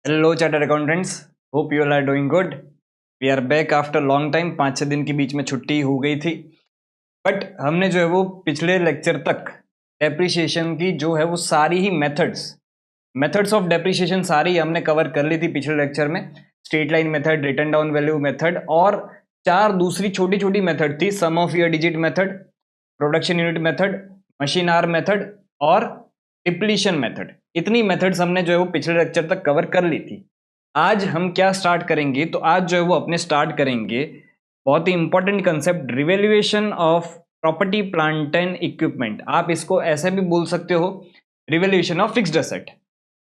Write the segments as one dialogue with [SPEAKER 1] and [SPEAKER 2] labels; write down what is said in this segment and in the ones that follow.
[SPEAKER 1] Hello chartered accountants, hope you all are doing good. We are back after long time. 5-6 दिन के बीच में छुट्टी हो गई थी, बट हमने जो है वो पिछले लेक्चर तक डेप्रिसिएशन की जो है वो सारी ही मेथड्स ऑफ डेप्रिसिएशन सारी हमने कवर कर ली थी पिछले लेक्चर में। Straight line method, written down value method और 4 दूसरी छोटी छोटी मेथड थी। Sum of year digit method, production unit method, machine hour method और डिप्लीशन मेथड। इतनी मेथड्स हमने जो है वो पिछले लेक्चर तक कवर कर ली थी। आज हम क्या स्टार्ट करेंगे, तो आज जो है वो अपने स्टार्ट करेंगे बहुत ही important concept, revaluation of property plant and equipment. आप इसको ऐसे भी बोल सकते हो, रिवैल्यूएशन ऑफ फिक्स्ड एसेट।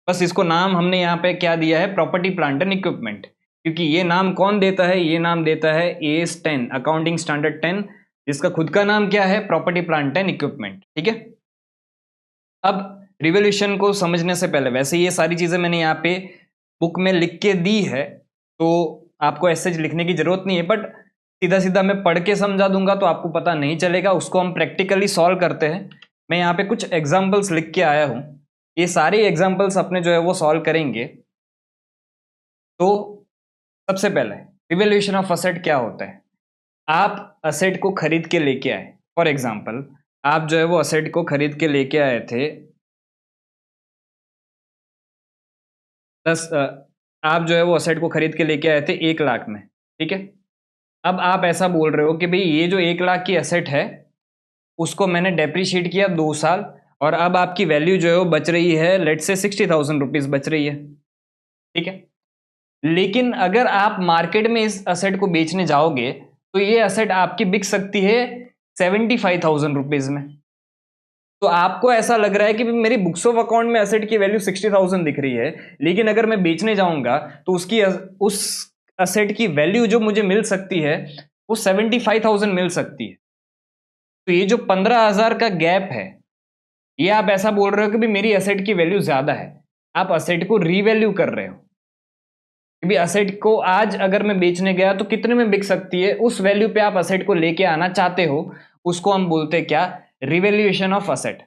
[SPEAKER 1] बस इसको नाम हमने यहाँ पे क्या दिया है, प्रॉपर्टी प्लांट एंड इक्विपमेंट, क्योंकि ये नाम कौन देता है, ये नाम देता है AS 10 अकाउंटिंग स्टैंडर्ड 10, जिसका खुद का नाम क्या है, प्रॉपर्टी प्लांट एंड इक्विपमेंट। ठीक है, अब रिवॉल्यूशन को समझने से पहले, वैसे ये सारी चीजें मैंने यहाँ पे बुक में लिख के दी है, तो आपको ऐसे लिखने की जरूरत नहीं है, बट सीधा सीधा मैं पढ़ के समझा दूंगा तो आपको पता नहीं चलेगा। उसको हम प्रैक्टिकली सॉल्व करते हैं। मैं यहाँ पे कुछ एग्जाम्पल्स लिख के आया हूँ, ये सारे एग्जाम्पल्स अपने जो है वो सॉल्व करेंगे। तो सबसे पहले रिवैल्यूएशन ऑफ असेट क्या होता है। आप असेट को खरीद के लेके आए, फॉर एग्जाम्पल आप जो है वो असेट को खरीद के लेके आए थे आप जो है वो असेट को खरीद के लेके आए थे 1 लाख में। ठीक है, अब आप ऐसा बोल रहे हो कि भाई ये जो 1 लाख की असेट है उसको मैंने डेप्रिशिएट किया 2 साल, और अब आपकी वैल्यू जो है वो बच रही है, लेट से 60,000 रुपीज बच रही है। ठीक है, लेकिन अगर आप मार्केट में इस असेट को बेचने जाओगे तो ये असेट आपकी बिक सकती है 75,000 रुपीज में। तो आपको ऐसा लग रहा है कि मेरी बुक्स ऑफ अकाउंट में एसेट की वैल्यू 60,000 दिख रही है, लेकिन अगर मैं बेचने जाऊंगा तो उस एसेट की वैल्यू जो मुझे मिल सकती है वो 75,000 मिल सकती है। तो ये जो 15,000 का गैप है, ये आप ऐसा बोल रहे हो कि भी मेरी एसेट की वैल्यू ज्यादा है। आप असेट को रीवैल्यू कर रहे हो कि भी असेट को आज अगर मैं बेचने गया तो कितने में बिक सकती है, उस वैल्यू पे आप असेट को लेके आना चाहते हो। उसको हम बोलते हैं क्या, रिवैल्यूएशन ऑफ असेट।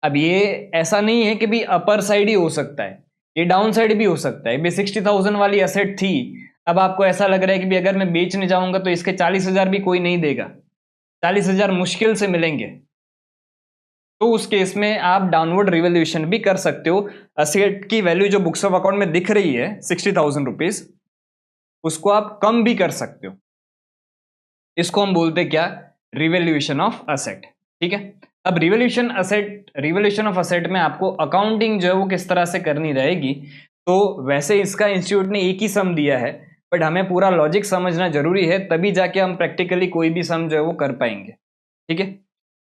[SPEAKER 1] अब ये ऐसा नहीं है कि भी अपर साइड ही हो सकता है, ये डाउन साइड भी हो सकता है। भी 60,000 वाली एसेट थी, अब आपको ऐसा लग रहा है कि भी अगर मैं बेचने जाऊंगा तो इसके 40,000 भी कोई नहीं देगा, 40,000 मुश्किल से मिलेंगे। तो उस केस में आप डाउनवर्ड रिवैल्यूएशन भी कर सकते हो। एसेट की वैल्यू जो बुक्स ऑफ अकाउंट में दिख रही है 60,000 रुपीज, उसको आप कम भी कर सकते हो। इसको हम बोलते क्या, रिवैल्यूएशन ऑफ असेट। ठीक है, अब रिवैल्यूएशन ऑफ असेट में आपको अकाउंटिंग जो है वो किस तरह से करनी रहेगी। तो वैसे इसका इंस्टीट्यूट ने एक ही सम दिया है, बट हमें पूरा लॉजिक समझना जरूरी है, तभी जाके हम प्रैक्टिकली कोई भी सम जो है वो कर पाएंगे। ठीक है,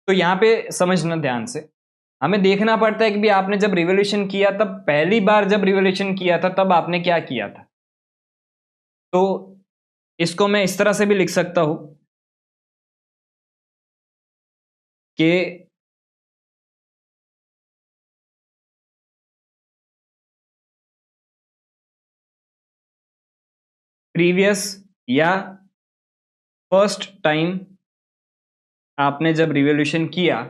[SPEAKER 1] तो यहाँ पे समझना ध्यान से, हमें देखना पड़ता है कि भी आपने जब रिवैल्यूएशन किया, तब पहली बार जब रिवैल्यूएशन किया था तब आपने क्या किया था। तो इसको मैं इस तरह से भी लिख सकता हूं कि प्रीवियस या फर्स्ट टाइम आपने जब रिवॉल्यूशन किया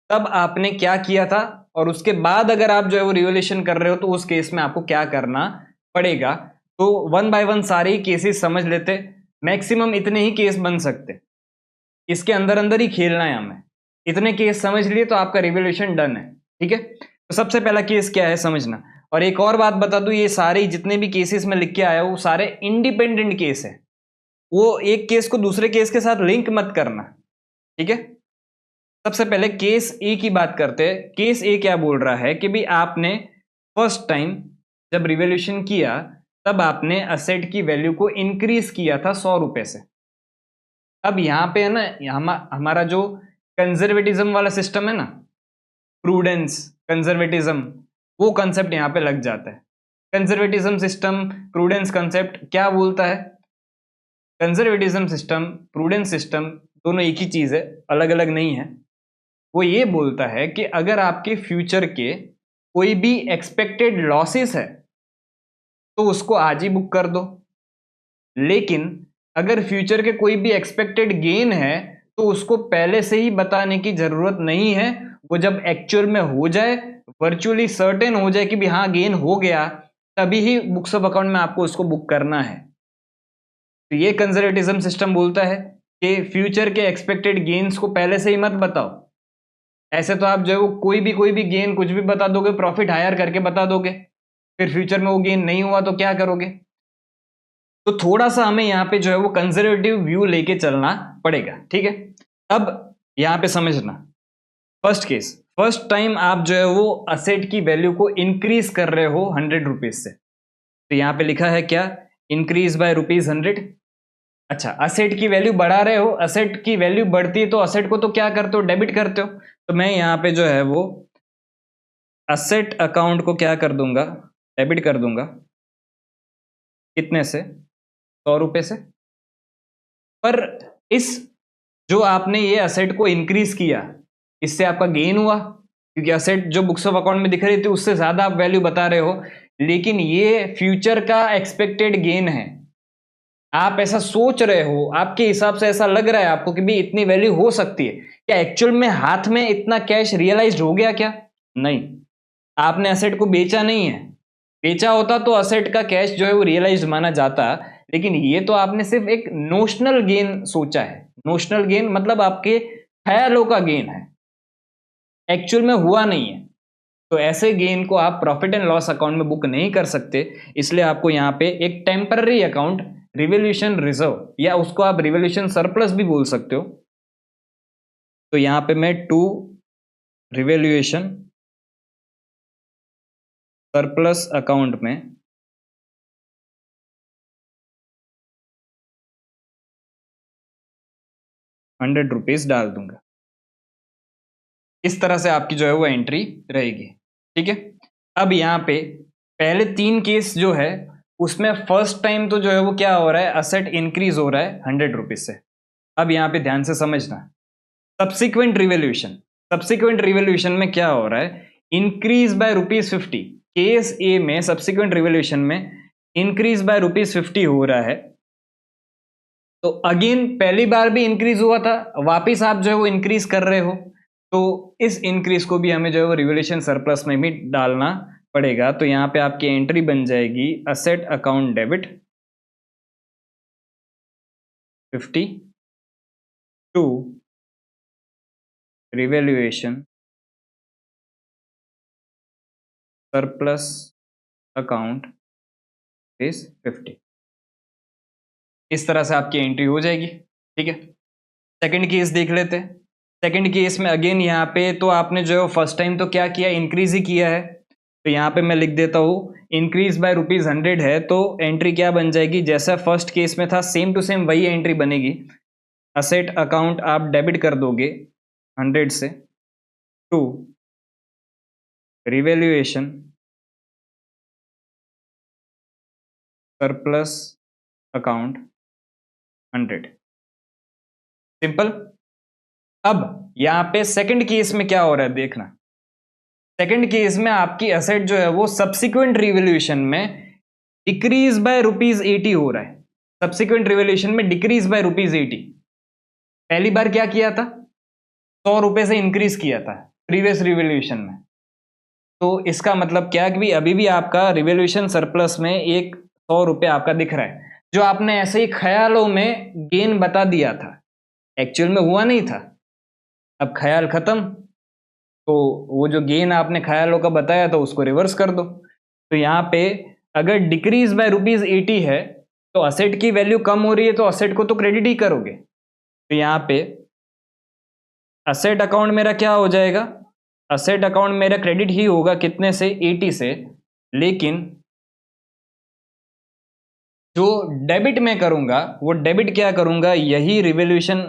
[SPEAKER 1] तब आपने क्या किया था, और उसके बाद अगर आप जो है वो रिवॉल्यूशन कर रहे हो तो उस केस में आपको क्या करना पड़ेगा। तो 1 बाय 1 सारे ही केसेस समझ लेते। मैक्सिमम इतने ही केस बन सकते, इसके अंदर अंदर ही खेलना है हमें। इतने केस समझ लिए तो आपका रिवॉल्यूशन डन है। ठीक है, तो सबसे पहला केस क्या है समझना। और एक और बात बता दूं, ये सारे जितने भी केसेस में लिख के आया हूं वो सारे इंडिपेंडेंट केस है, वो एक केस को दूसरे केस के साथ लिंक मत करना। ठीक है, सबसे पहले केस ए की बात करते हैं। केस ए क्या बोल रहा है कि भी आपने फर्स्ट टाइम जब रिवॉल्यूशन किया तब आपने असेट की वैल्यू को इंक्रीज किया था 100 रुपए से। अब यहाँ पे है ना, हमारा जो कंजर्वेटिज्म वाला सिस्टम है ना, प्रूडेंस कंजर्वेटिज्म, वो कंसेप्ट यहाँ पे लग जाता है। कंजर्वेटिज्म सिस्टम, प्रूडेंस कंसेप्ट क्या बोलता है, कंजर्वेटिज्म सिस्टम, प्रूडेंस सिस्टम दोनों एक ही चीज है, अलग अलग नहीं है। वो ये बोलता है कि अगर आपके फ्यूचर के कोई भी एक्सपेक्टेड लॉसेस है तो उसको आज ही बुक कर दो, लेकिन अगर फ्यूचर के कोई भी एक्सपेक्टेड गेन है तो उसको पहले से ही बताने की जरूरत नहीं है। वो जब एक्चुअल में हो जाए, वर्चुअली सर्टेन हो जाए कि भी हाँ गेन हो गया, तभी ही बुक्स ऑफ अकाउंट में आपको उसको बुक करना है। तो ये कंजर्वेटिज्म सिस्टम बोलता है कि फ्यूचर के एक्सपेक्टेड गेन्स को पहले से ही मत बताओ। ऐसे तो आप जो है वो कोई भी गेन कुछ भी बता दोगे, प्रॉफिट हायर करके बता दोगे, फिर फ्यूचर में वो गेन नहीं हुआ तो क्या करोगे। तो थोड़ा सा हमें यहाँ पे जो है वो कंजर्वेटिव व्यू लेके चलना पड़ेगा, ठीक है। अब यहाँ पे समझना, फर्स्ट केस, फर्स्ट टाइम आप जो है वो असेट की वैल्यू को इंक्रीज कर रहे हो 100 रुपीज से। तो यहाँ पे लिखा है क्या, इंक्रीज बाय ₹100। अच्छा, असेट की वैल्यू बढ़ा रहे हो, असेट की वैल्यू बढ़ती है तो असेट को तो क्या करते हो, डेबिट करते हो। तो मैं यहाँ पे जो है वो असेट अकाउंट को क्या कर दूंगा, डेबिट कर दूंगा। कितने से, 100 रुपए से। पर इस जो आपने ये असेट को इंक्रीज किया, इससे आपका गेन हुआ, क्योंकि असेट जो बुक्स ऑफ अकाउंट में दिख रही थी उससे ज्यादा आप वैल्यू बता रहे हो, लेकिन ये फ्यूचर का एक्सपेक्टेड गेन है। आप ऐसा सोच रहे हो, आपके हिसाब से ऐसा लग रहा है आपको कि भी इतनी वैल्यू हो सकती है। क्या एक्चुअल में हाथ में इतना कैश रियलाइज हो गया क्या? नहीं, आपने असेट को बेचा नहीं है। बेचा होता तो असेट का कैश जो है वो रियलाइज माना जाता, लेकिन ये तो आपने सिर्फ एक नोशनल गेन सोचा है। नोशनल गेन मतलब आपके ख्यालों का गेन है, एक्चुअल में हुआ नहीं है। तो ऐसे गेन को आप प्रॉफिट एंड लॉस अकाउंट में बुक नहीं कर सकते, इसलिए आपको यहाँ पे एक टेम्पररी अकाउंट, रिवोल्यूशन रिजर्व, या उसको आप रिवोल्यूशन सरप्लस भी बोल सकते हो। तो यहाँ पे मैं टू रिवोल्यूशन सरप्लस अकाउंट में ₹100 डाल दूंगा। इस तरह से आपकी जो है वो एंट्री रहेगी, ठीक है। अब यहाँ पे पहले 3 केस जो है उसमें फर्स्ट टाइम तो जो है वो क्या हो रहा है, असेट इंक्रीज हो रहा है 100 रुपीज से। अब यहाँ पे ध्यान से समझना, सब्सिक्वेंट रिवोल्यूशन, सब्सिक्वेंट रिवोल्यूशन में क्या हो रहा है, इंक्रीज बाय ₹50। केस ए में सब्सिक्वेंट रिवोल्यूशन में इंक्रीज बाय ₹50 हो रहा है। तो अगेन पहली बार भी इंक्रीज हुआ था, वापिस आप जो है वो इंक्रीज कर रहे हो, तो इस इंक्रीज को भी हमें जो है वो रिवोल्यूशन सरप्लस में भी डालना पड़ेगा। तो यहां पे आपकी एंट्री बन जाएगी asset account debit 50 to revolution surplus account is 50। इस तरह से आपकी एंट्री हो जाएगी, ठीक है। सेकंड केस देख लेते हैं। सेकंड केस में अगेन यहाँ पे तो आपने जो है फर्स्ट टाइम तो क्या किया, इंक्रीज ही किया है। तो यहाँ पे मैं लिख देता हूँ इंक्रीज बाय ₹100 है, तो एंट्री क्या बन जाएगी, जैसा फर्स्ट केस में था सेम टू सेम वही एंट्री बनेगी। असेट अकाउंट आप डेबिट कर दोगे 100 से to revaluation surplus account 100। Simple. अब यहाँ पे सेकंड केस में क्या हो रहा है देखना, सेकंड केस में आपकी एसेट जो है वो सब्सिक्वेंट रिवोल्यूशन में डिक्रीज बाय ₹80 हो रहा है। सब्सिक्वेंट रिवोल्यूशन में डिक्रीज बाय ₹80। पहली बार क्या किया था, ₹100 से इंक्रीज किया था प्रीवियस रिवोल्यूशन में। तो इसका मतलब क्या कि अभी भी आपका रिवोल्यूशन सरप्लस में एक ₹100 आपका दिख रहा है, जो आपने ऐसे ही ख्यालों में गेन बता दिया था, एक्चुअल में हुआ नहीं था। अब ख्याल खत्म, तो वो जो गेन आपने ख्यालों का बताया था उसको रिवर्स कर दो। तो यहाँ पे अगर डिक्रीज बाय ₹80 है तो असेट की वैल्यू कम हो रही है, तो असेट को तो क्रेडिट ही करोगे। तो यहाँ पे असेट अकाउंट मेरा क्या हो जाएगा, असेट अकाउंट मेरा क्रेडिट ही होगा, कितने से, 80 से। लेकिन जो डेबिट में करूंगा वो डेबिट क्या करूंगा, यही रिवोल्यूशन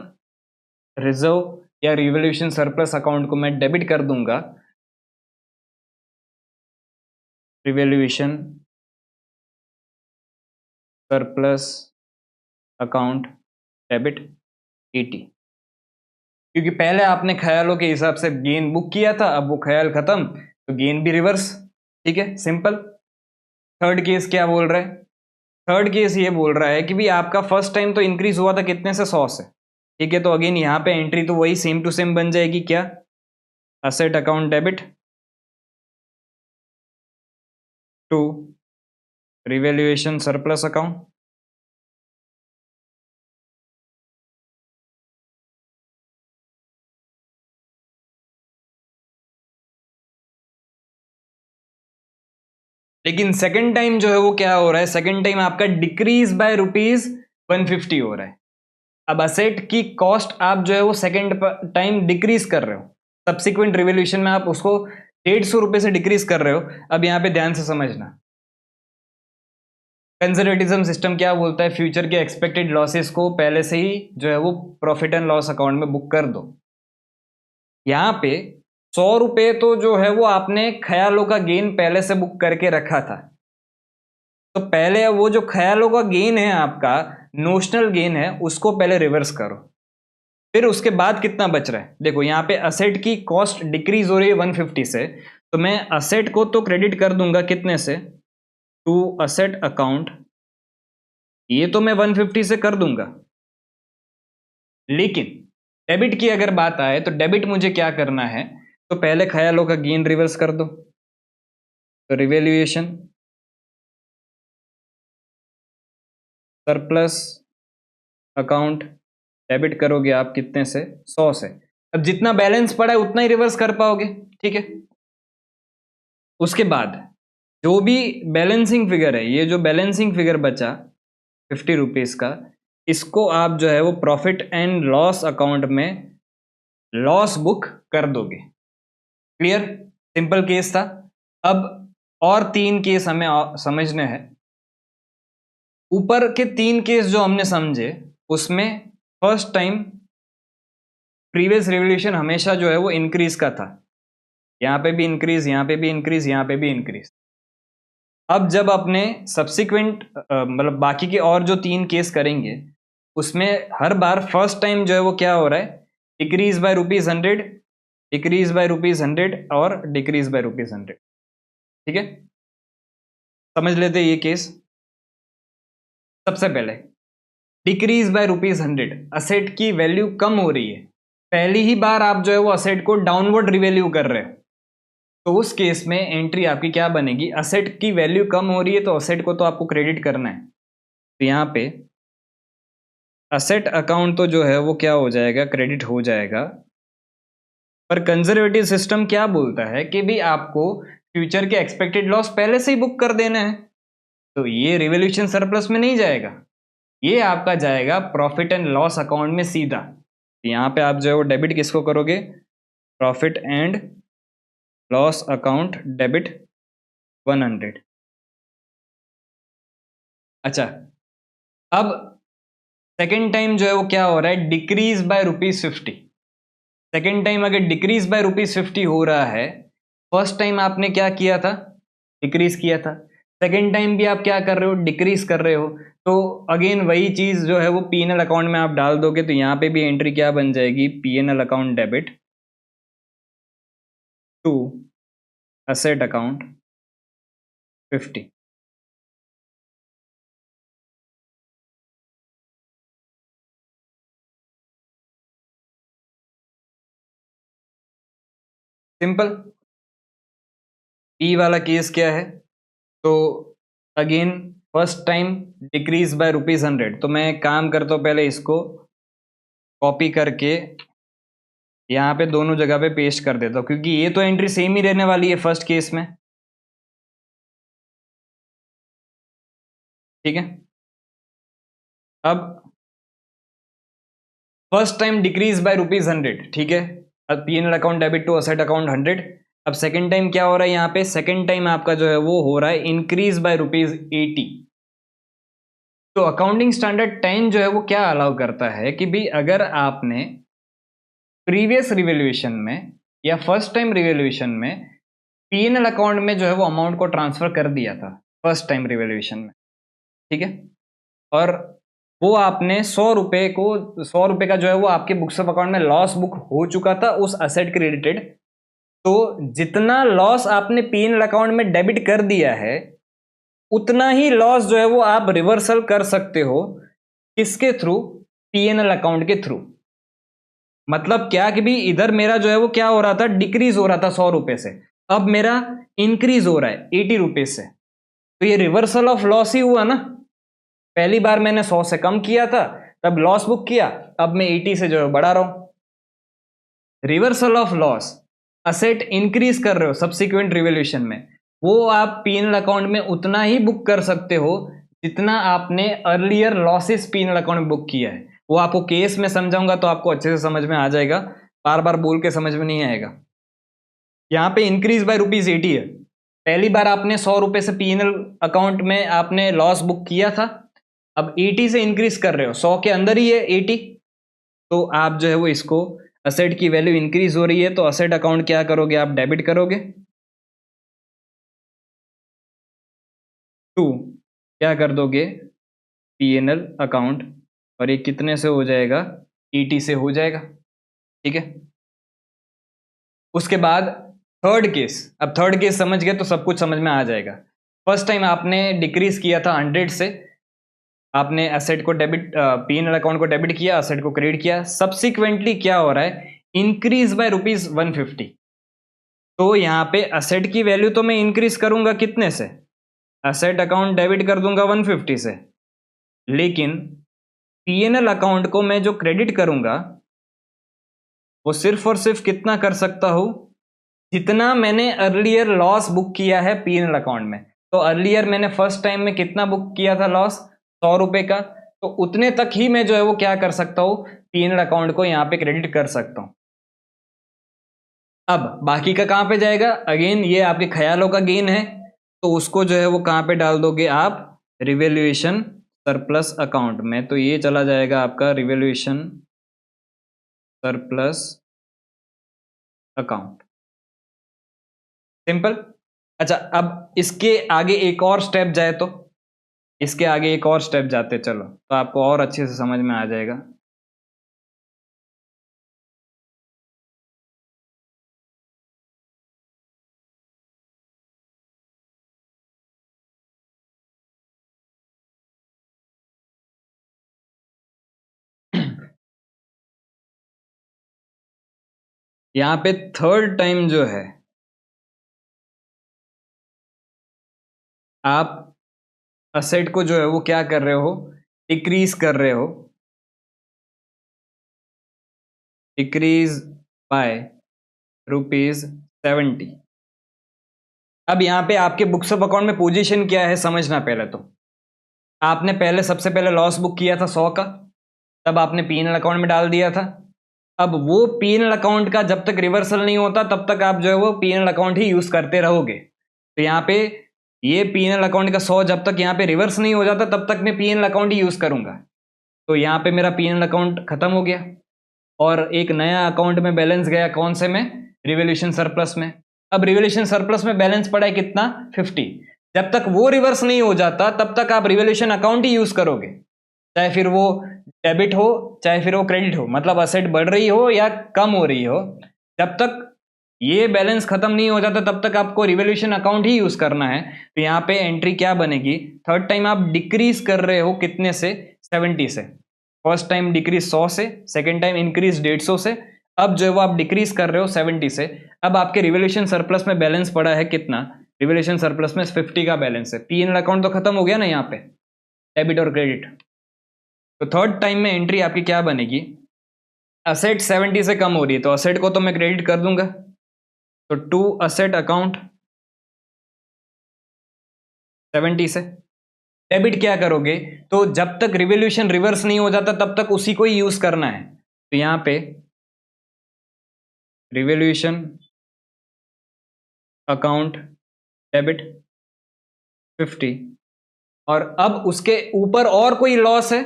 [SPEAKER 1] रिजर्व या रिवोल्यूशन सरप्लस अकाउंट को मैं डेबिट कर दूंगा, रिवोल्यूशन सरप्लस अकाउंट डेबिट 80। क्योंकि पहले आपने ख्यालों के हिसाब से गेन बुक किया था, अब वो ख्याल खत्म तो गेन भी रिवर्स, ठीक है, सिंपल। थर्ड केस क्या बोल रहा है, थर्ड केस ये बोल रहा है कि भी आपका फर्स्ट टाइम तो इंक्रीज हुआ था कितने से, 100 से, ठीक है। तो अगेन यहाँ पे एंट्री तो वही सेम टू सेम बन जाएगी, क्या, asset account debit to revaluation surplus account, लेकिन सेकंड टाइम जो है वो क्या हो रहा है, सेकंड टाइम आपका डिक्रीज बाय ₹150 हो रहा है। अब असेट की कॉस्ट आप जो है वो सेकंड टाइम डिक्रीज कर रहे हो, सब्सिक्वेंट रिवोल्यूशन में आप उसको ₹150 से डिक्रीज कर रहे हो। अब यहां पे ध्यान से समझना, कंजर्वेटिज्म सिस्टम क्या बोलता है, फ्यूचर के एक्सपेक्टेड लॉसेस को पहले से ही जो है वो प्रॉफिट एंड लॉस अकाउंट में बुक कर दो। यहां पे ₹100 तो जो है वो आपने ख्यालों का गेन पहले से बुक करके रखा था, तो पहले वो जो ख्यालों का गेन है आपका, नोशनल गेन है, उसको पहले रिवर्स करो। फिर उसके बाद कितना बच रहा है, देखो यहाँ पे असेट की कॉस्ट डिक्रीज हो रही है 150 से, तो मैं असेट को तो क्रेडिट कर दूंगा कितने से, टू असेट अकाउंट, ये तो मैं 150 से कर दूंगा। लेकिन डेबिट की अगर बात आए तो डेबिट मुझे क्या करना है, तो पहले ख्यालों का गेन रिवर्स कर दो, तो रिवैल्यूएशन सरप्लस अकाउंट डेबिट करोगे आप कितने से, 100 से। अब जितना बैलेंस पड़ा है उतना ही रिवर्स कर पाओगे, ठीक है। उसके बाद जो भी बैलेंसिंग फिगर है, ये जो बैलेंसिंग फिगर बचा ₹50 का, इसको आप जो है वो प्रॉफिट एंड लॉस अकाउंट में लॉस बुक कर दोगे। क्लियर, सिंपल केस था। अब और 3 केस हमें समझने हैं। ऊपर के 3 केस जो हमने समझे, उसमें फर्स्ट टाइम प्रीवियस रिवोल्यूशन हमेशा जो है वो इंक्रीज का था, यहां पे भी इंक्रीज, यहां पे भी इंक्रीज, यहां पे भी इंक्रीज। अब जब अपने सब्सिक्वेंट मतलब बाकी के और जो 3 केस करेंगे, उसमें हर बार फर्स्ट टाइम जो है वो क्या हो रहा है, डिक्रीज बाय ₹100, डिक्रीज बाय ₹100 और डिक्रीज बाय ₹100। ठीक है, समझ लेते हैं ये केस। सबसे पहले डिक्रीज बाय ₹100, असेट की वैल्यू कम हो रही है, पहली ही बार आप जो है वो असेट को डाउनवर्ड रिवैल्यू कर रहे हो, तो उस केस में एंट्री आपकी क्या बनेगी, असेट की वैल्यू कम हो रही है तो असेट को तो आपको क्रेडिट करना है, तो यहाँ पे असेट अकाउंट तो जो है वो क्या हो जाएगा, क्रेडिट हो जाएगा। पर कंजर्वेटिव सिस्टम क्या बोलता है कि भी आपको फ्यूचर के एक्सपेक्टेड लॉस पहले से ही बुक कर देना है, तो ये रिवोल्यूशन सरप्लस में नहीं जाएगा, ये आपका जाएगा प्रॉफिट एंड लॉस अकाउंट में सीधा। तो यहाँ पे आप जो है वो डेबिट किसको करोगे, profit and loss account debit 100। अच्छा, अब सेकेंड टाइम जो है वो क्या हो रहा है, डिक्रीज बाय ₹50। सेकेंड टाइम अगर डिक्रीज बाय ₹50 हो रहा है, फर्स्ट टाइम आपने क्या किया था, डिक्रीज किया था, सेकेंड टाइम भी आप क्या कर रहे हो, डिक्रीज कर रहे हो, तो अगेन वही चीज जो है वो पीएनएल अकाउंट में आप डाल दोगे, तो यहाँ पे भी एंट्री क्या बन जाएगी, PNL account debit to asset account 50। Simple. E वाला केस क्या है, तो again first time decrease by ₹100, तो मैं एक काम करता हूँ, पहले इसको कॉपी करके यहाँ पे दोनों जगह पे पेस्ट कर देता हूँ, क्योंकि ये तो एंट्री सेम ही रहने वाली है फर्स्ट केस में। ठीक है, अब फर्स्ट टाइम डिक्रीज बाय ₹100, ठीक है, अब PNL account debit to asset account 100। अब सेकंड टाइम क्या हो रहा है, यहाँ पे सेकंड टाइम आपका जो है वो हो रहा है इंक्रीज बाय ₹80। तो अकाउंटिंग स्टैंडर्ड 10 जो है वो क्या अलाउ करता है कि भी अगर आपने प्रीवियस रिवोल्यूशन में या फर्स्ट टाइम रिवोल्यूशन में पीएनएल अकाउंट में जो है वो अमाउंट को ट्रांसफर कर दिया था फर्स्ट टाइम रिवोल्यूशन में, ठीक है, और वो आपने ₹100 का जो है वो आपके बुक्स ऑफ अकाउंट में लॉस बुक हो चुका था उस असेट के रिलेटेड, तो जितना लॉस आपने पीएनएल अकाउंट में डेबिट कर दिया है, उतना ही लॉस जो है वो आप रिवर्सल कर सकते हो, किसके थ्रू, पीएनएल अकाउंट के थ्रू। मतलब क्या कि भी इधर मेरा जो है वो क्या हो रहा था, डिक्रीज हो रहा था ₹100 से, अब मेरा इंक्रीज हो रहा है ₹80 से। तो ये रिवर्सल ऑफ लॉस ही हुआ ना। पहली बार मैंने 100 से कम किया था, तब लॉस बुक किया, अब मैं 80 से जो है बढ़ा रहा हूं। Reversal of loss, asset increase कर रहे हो सब्सिक्वेंट रिवोल्यूशन में, वो आप पीएनएल अकाउंट में उतना ही बुक कर सकते हो जितना आपने अर्लियर लॉसेस पीएनएल अकाउंट में बुक किया है। वो आपको केस में समझाऊंगा तो आपको अच्छे से समझ में आ जाएगा, बार बार बोल के समझ में नहीं आएगा। यहाँ पे इंक्रीज बाय ₹80 है। पहली बार आपने 100 रुपए से पीएनएल अकाउंट में आपने लॉस बुक किया था, अब 80 से इंक्रीज कर रहे हो, 100 के अंदर ही है 80, तो आप जो है वो इसको, असेट की वैल्यू इंक्रीज हो रही है तो असेट अकाउंट क्या करोगे, आप डेबिट करोगे। टू क्या कर दोगे, पीएनएल अकाउंट, और ये कितने से हो जाएगा, 80 से हो जाएगा। ठीक है, उसके बाद थर्ड केस, अब थर्ड केस समझ गए तो सब कुछ समझ में आ जाएगा। फर्स्ट टाइम आपने डिक्रीज किया था 100 से, आपने एसेट को डेबिट, पीएनएल अकाउंट को डेबिट किया, एसेट को क्रेडिट किया, सब्सिक्वेंटली क्या हो रहा है, इंक्रीज बाय ₹150। तो यहाँ पे एसेट की वैल्यू तो मैं इंक्रीज करूंगा कितने से, एसेट अकाउंट डेबिट कर दूंगा 150 से, लेकिन पीएनएल अकाउंट को मैं जो क्रेडिट करूंगा वो सिर्फ और सिर्फ कितना कर सकता हूं, जितना मैंने अर्लियर लॉस बुक किया है पीएनएल अकाउंट में। तो अर्लियर मैंने फर्स्ट टाइम में कितना बुक किया था लॉस, 100 रुपए का, तो उतने तक ही मैं जो है वो क्या कर सकता हूं, पीएनएल अकाउंट को यहां पे क्रेडिट कर सकता हूं। अब बाकी का कहां पे जाएगा, अगेन ये आपके ख्यालों का गेन है, तो उसको जो है वो कहां पे डाल दोगे आप, रिवैल्यूएशन सरप्लस अकाउंट में। तो ये चला जाएगा आपका रिवैल्यूएशन सरप्लस अकाउंट, सिंपल। अच्छा, अब इसके आगे एक और स्टेप जाए तो, इसके आगे एक और स्टेप जाते चलो तो आपको और अच्छे से समझ में आ जाएगा। यहाँ पे थर्ड टाइम जो है आप असेट को जो है वो क्या कर रहे हो, डिक्रीज कर रहे हो, डिक्रीज बाय ₹70। अब यहाँ पे आपके बुक्स ऑफ अकाउंट में पोजीशन क्या है समझना। पहले तो आपने पहले सबसे पहले लॉस बुक किया था 100 का, तब आपने पीएनएल अकाउंट में डाल दिया था। अब वो पीएनएल अकाउंट का जब तक रिवर्सल नहीं होता तब तक आप जो है वो पीएनएल अकाउंट ही यूज करते रहोगे। तो यहाँ पे ये पीएनएल अकाउंट का 100 जब तक यहाँ पे रिवर्स नहीं हो जाता तब तक मैं पीएनएल अकाउंट ही यूज करूंगा। तो यहाँ पे मेरा पीएनएल अकाउंट खत्म हो गया और एक नया अकाउंट में बैलेंस गया, कौन से में, रिवोल्यूशन सरप्लस में। अब रिवोल्यूशन सरप्लस में बैलेंस पड़ा है कितना, 50। जब तक वो रिवर्स नहीं हो जाता तब तक आप रिवोल्यूशन अकाउंट ही यूज करोगे, चाहे फिर वो डेबिट हो चाहे फिर वो क्रेडिट हो, मतलब असेट बढ़ रही हो या कम हो रही हो, जब तक ये बैलेंस खत्म नहीं हो जाता तब तक आपको रिवोल्यूशन अकाउंट ही यूज करना है। तो यहाँ पे एंट्री क्या बनेगी, थर्ड टाइम आप डिक्रीज कर रहे हो कितने से, 70 से। फर्स्ट टाइम डिक्रीज 100 से, सेकेंड टाइम इंक्रीज 150 से, अब जो है वो आप डिक्रीज कर रहे हो 70 से। अब आपके रिवोल्यूशन सरप्लस में बैलेंस पड़ा है कितना, रिवोल्यूशन सरप्लस में 50 का बैलेंस है। पीएनएल अकाउंट तो खत्म हो गया ना यहाँ पे, डेबिट और क्रेडिट। तो थर्ड टाइम में एंट्री आपकी क्या बनेगी, असेट 70 से कम हो रही है तो असेट को तो मैं क्रेडिट कर दूंगा, तो टू असेट अकाउंट 70 से। डेबिट क्या करोगे, तो जब तक रिवोल्यूशन रिवर्स नहीं हो जाता तब तक उसी को ही यूज करना है। तो यहां पे रिवोल्यूशन अकाउंट डेबिट 50, और अब उसके ऊपर और कोई लॉस है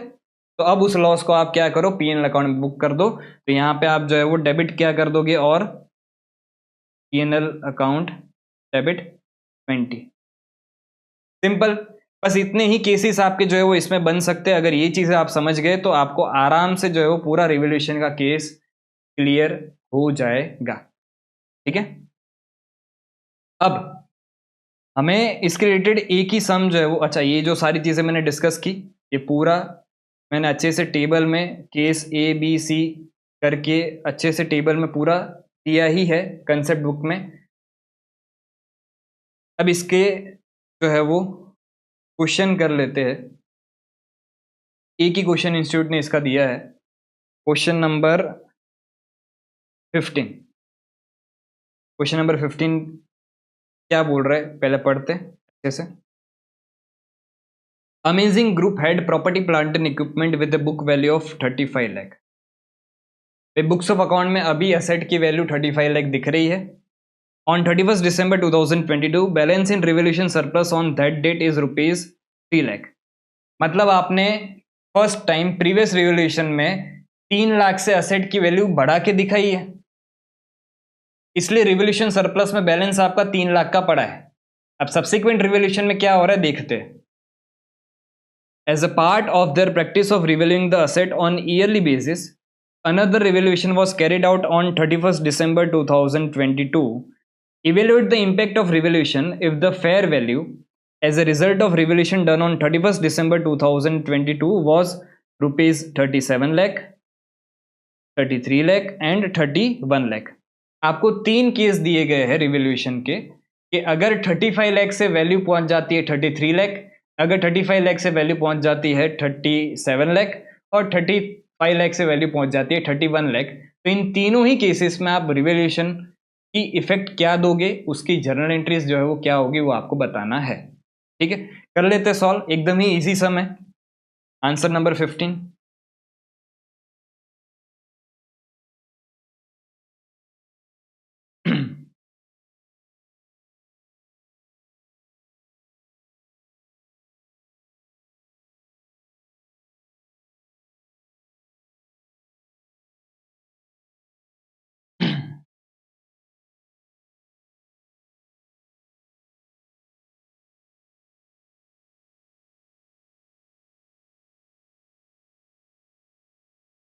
[SPEAKER 1] तो अब उस लॉस को आप क्या करो, पीएनएल अकाउंट में बुक कर दो। तो यहां पे आप जो है वो डेबिट क्या कर दोगे, और पीएनएल अकाउंट डेबिट 20, सिंपल। बस इतने ही केसेस आपके जो है वो इसमें बन सकते हैं। अगर ये चीजें आप समझ गए तो आपको आराम से जो है वो पूरा रिवोल्यूशन का केस क्लियर हो जाएगा। ठीक है, अब हमें इसके रिलेटेड एक ही सम जो है वो, अच्छा ये जो सारी चीजें मैंने डिस्कस की, ये पूरा मैंने अच्छे से टेबल में केस ABC करके अच्छे से टेबल में पूरा दिया ही है कंसेप्ट बुक में। अब इसके जो है वो क्वेश्चन कर लेते हैं। एक ही क्वेश्चन इंस्टीट्यूट ने इसका दिया है, क्वेश्चन नंबर 15। क्वेश्चन नंबर 15 क्या बोल रहा है, पहले पढ़ते हैं अच्छे से। Amazing group had property plant and equipment with the book value of 35 lakh. Books of account में अभी एसेट की वैल्यू 35 लाख दिख रही है। On 31 December 2022 balance in revolution surplus on that date is rupees 3 lakh. मतलब आपने फर्स्ट टाइम प्रीवियस रिवोल्यूशन में 3 लाख से एसेट की वैल्यू बढ़ा के दिखाई है, इसलिए रिवोल्यूशन सरप्लस में बैलेंस आपका 3 लाख का पड़ा है। अब सब्सिक्वेंट रिवोल्यूशन में क्या हो रहा है देखते हैं। As a part of their practice of revaluing the asset on yearly basis, another revaluation was carried out on 31st December 2022. Evaluate the impact of revaluation if the fair value as a result of revaluation done on 31st December 2022 was rupees 37 lakh, 33 lakh and 31 lakh। आपको 3 case दिए गए हैं revaluation के कि अगर 35 लाख से value पहुंच जाती है 33 लाख, अगर 35 लाख से वैल्यू पहुंच जाती है 37 लाख और 35 लाख से वैल्यू पहुंच जाती है 31 लाख, तो इन तीनों ही केसेस में आप रिवैल्यूएशन की इफेक्ट क्या दोगे, उसकी जर्नल एंट्रीज जो है वो क्या होगी वो आपको बताना है। ठीक है, कर लेते सॉल्व, एकदम ही इजी सम है। Answer number 15।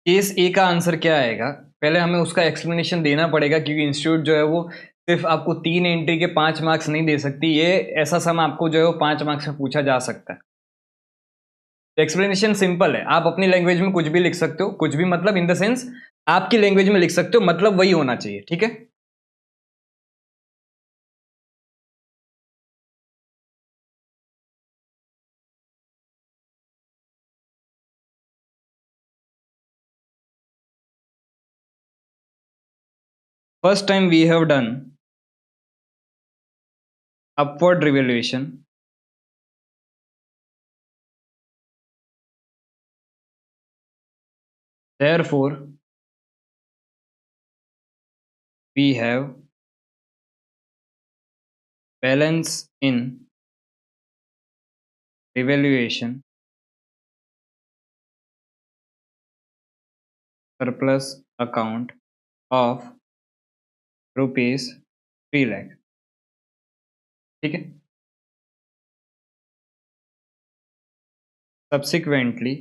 [SPEAKER 1] केस ए का आंसर क्या आएगा, पहले हमें उसका एक्सप्लेनेशन देना पड़ेगा क्योंकि इंस्टीट्यूट जो है वो सिर्फ आपको 3 एंट्री के 5 मार्क्स नहीं दे सकती। ये ऐसा सम आपको जो है वो 5 मार्क्स में पूछा जा सकता है। एक्सप्लेनेशन सिंपल है, आप अपनी लैंग्वेज में कुछ भी लिख सकते हो, कुछ भी मतलब इन द सेंस आपकी लैंग्वेज में लिख सकते हो, मतलब वही होना चाहिए। ठीक है, first time we have done upward revaluation therefore we have balance in revaluation surplus account of rupees 3 lakh। ठीक है, subsequently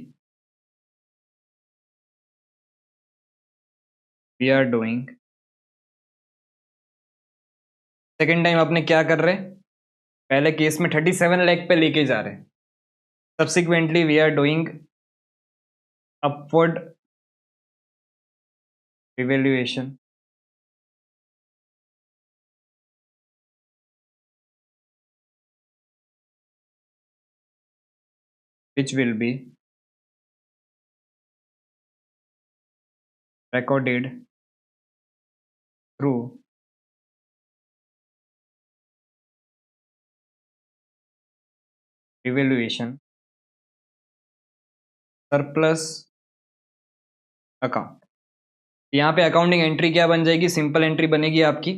[SPEAKER 1] we are doing, second time अपने क्या कर रहे हैं, पहले केस में 37 लाख पे लेके जा रहे हैं, subsequently we are doing upward revaluation which will be recorded through revaluation surplus account. यहाँ पे अकाउंटिंग एंट्री क्या बन जाएगी, सिंपल एंट्री बनेगी आपकी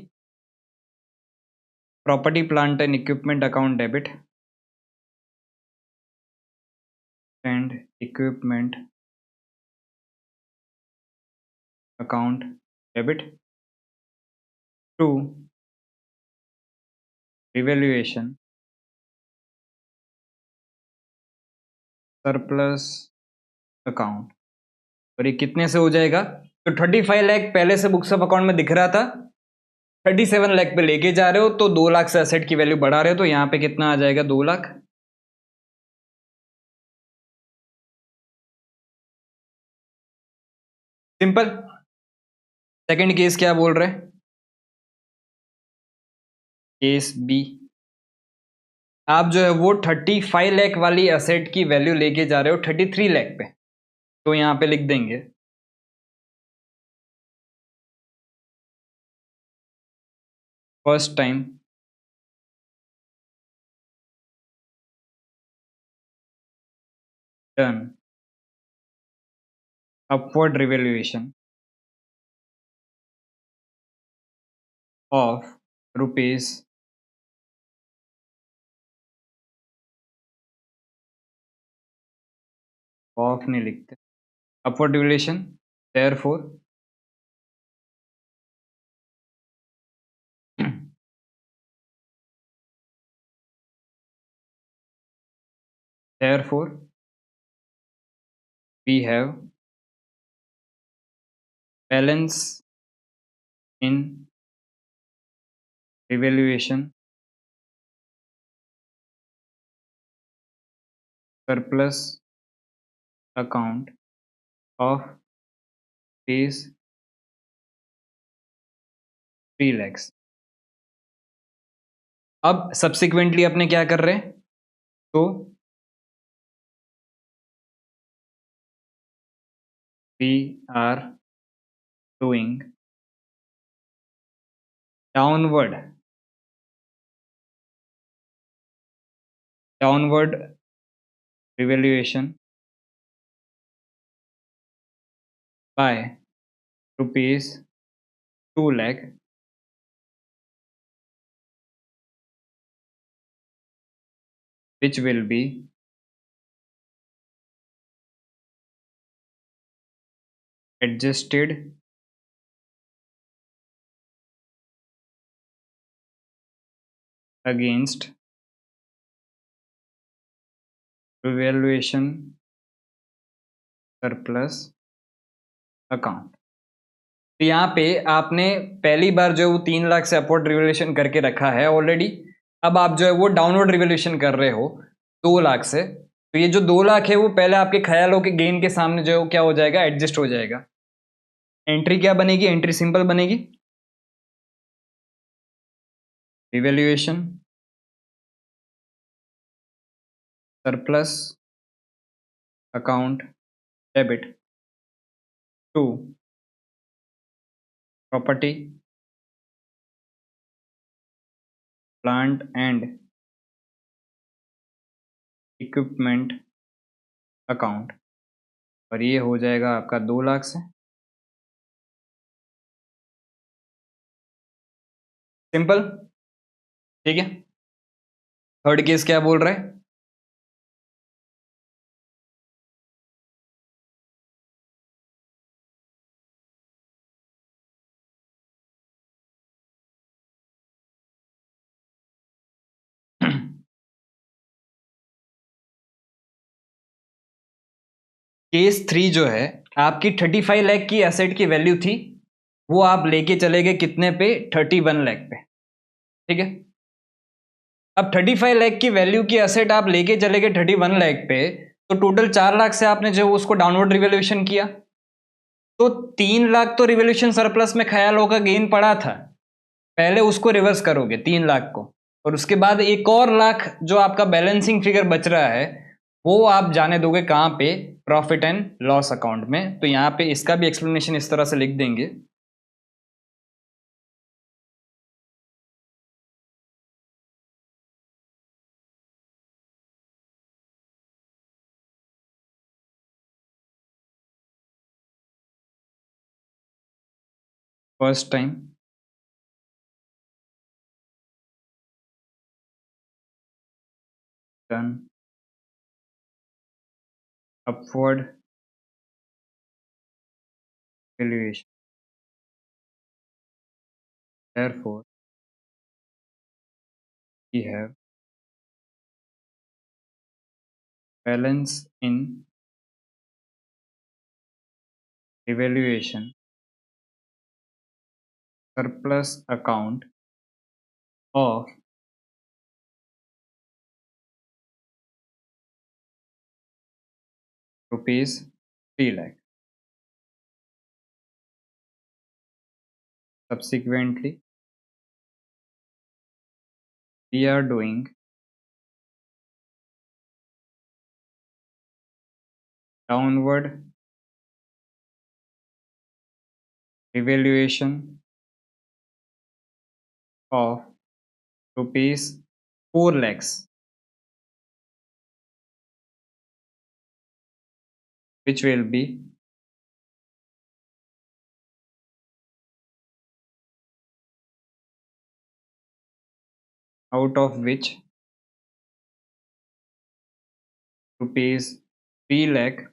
[SPEAKER 1] property plant and equipment account debit and equipment account debit to revaluation surplus account. और ये कितने से हो जाएगा, तो 35 लाख पहले से बुक्स ऑफ अकाउंट में दिख रहा था, 37 लाख पे लेके जा रहे हो तो 2 लाख से एसेट की वैल्यू बढ़ा रहे हो, तो यहाँ पे कितना आ जाएगा 2 लाख। सिंपल। सेकंड केस क्या बोल रहे हैं, केस बी। आप जो है वो 35 लाख वाली एसेट की वैल्यू लेके जा रहे हो 33 लाख पे, तो यहाँ पे लिख देंगे first time done upward revaluation of rupees of नहीं लिखते, upward revaluation therefore therefore we have balance in revaluation surplus account of rupees 3 lakhs। अब सब्सिक्वेंटली अपने क्या कर रहे हैं, तो we are doing downward revaluation by rupees 2 lakh which will be adjusted against revaluation surplus account। तो यहाँ पे आपने पहली बार जो है वो 3 लाख से अपवर्ड रिवैल्यूएशन करके रखा है ऑलरेडी। अब आप जो है वो डाउनवर्ड रिवैल्यूएशन कर रहे हो 2 लाख से, तो ये जो 2 लाख है वो पहले आपके ख्यालों के गेन के सामने जो है वो क्या हो जाएगा, एडजस्ट हो जाएगा। एंट्री क्या बनेगी, एंट्री सिंपल बनेगी, revaluation surplus account debit to property plant and equipment account, और ये हो जाएगा आपका 2 लाख से। सिंपल, ठीक है। थर्ड केस क्या बोल रहा है, केस 3 जो है, आपकी 35 लाख की एसेट की वैल्यू थी, वो आप लेके चले गए कितने पे, 31 लाख पे, ठीक है। अब 35 लाख की वैल्यू की एसेट आप लेके चले गए 31 लाख पे, तो टोटल 4 लाख से आपने जो उसको डाउनवर्ड रिवैल्यूएशन किया, तो 3 लाख तो रिवैल्यूएशन सरप्लस में ख्यालों का गेन पड़ा था, पहले उसको रिवर्स करोगे 3 लाख को, और उसके बाद एक और लाख जो आपका बैलेंसिंग फिगर बच रहा है वो आप जाने दोगे कहां पे, प्रॉफिट एंड लॉस अकाउंट में। तो यहां पे इसका भी एक्सप्लेनेशन इस तरह से लिख देंगे, first time done upward valuation therefore we have balance in revaluation surplus account of rupees 3 lakh। Subsequently, we are doing downward revaluation of ₹4 lakhs, which will be out of which ₹3 lakh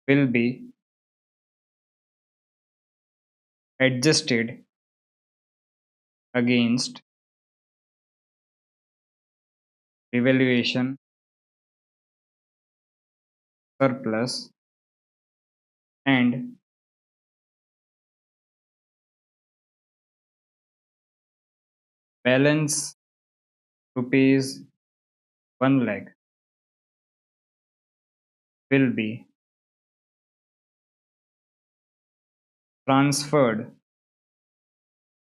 [SPEAKER 1] will be adjusted against revaluation surplus and balance ₹1 lakh will be transferred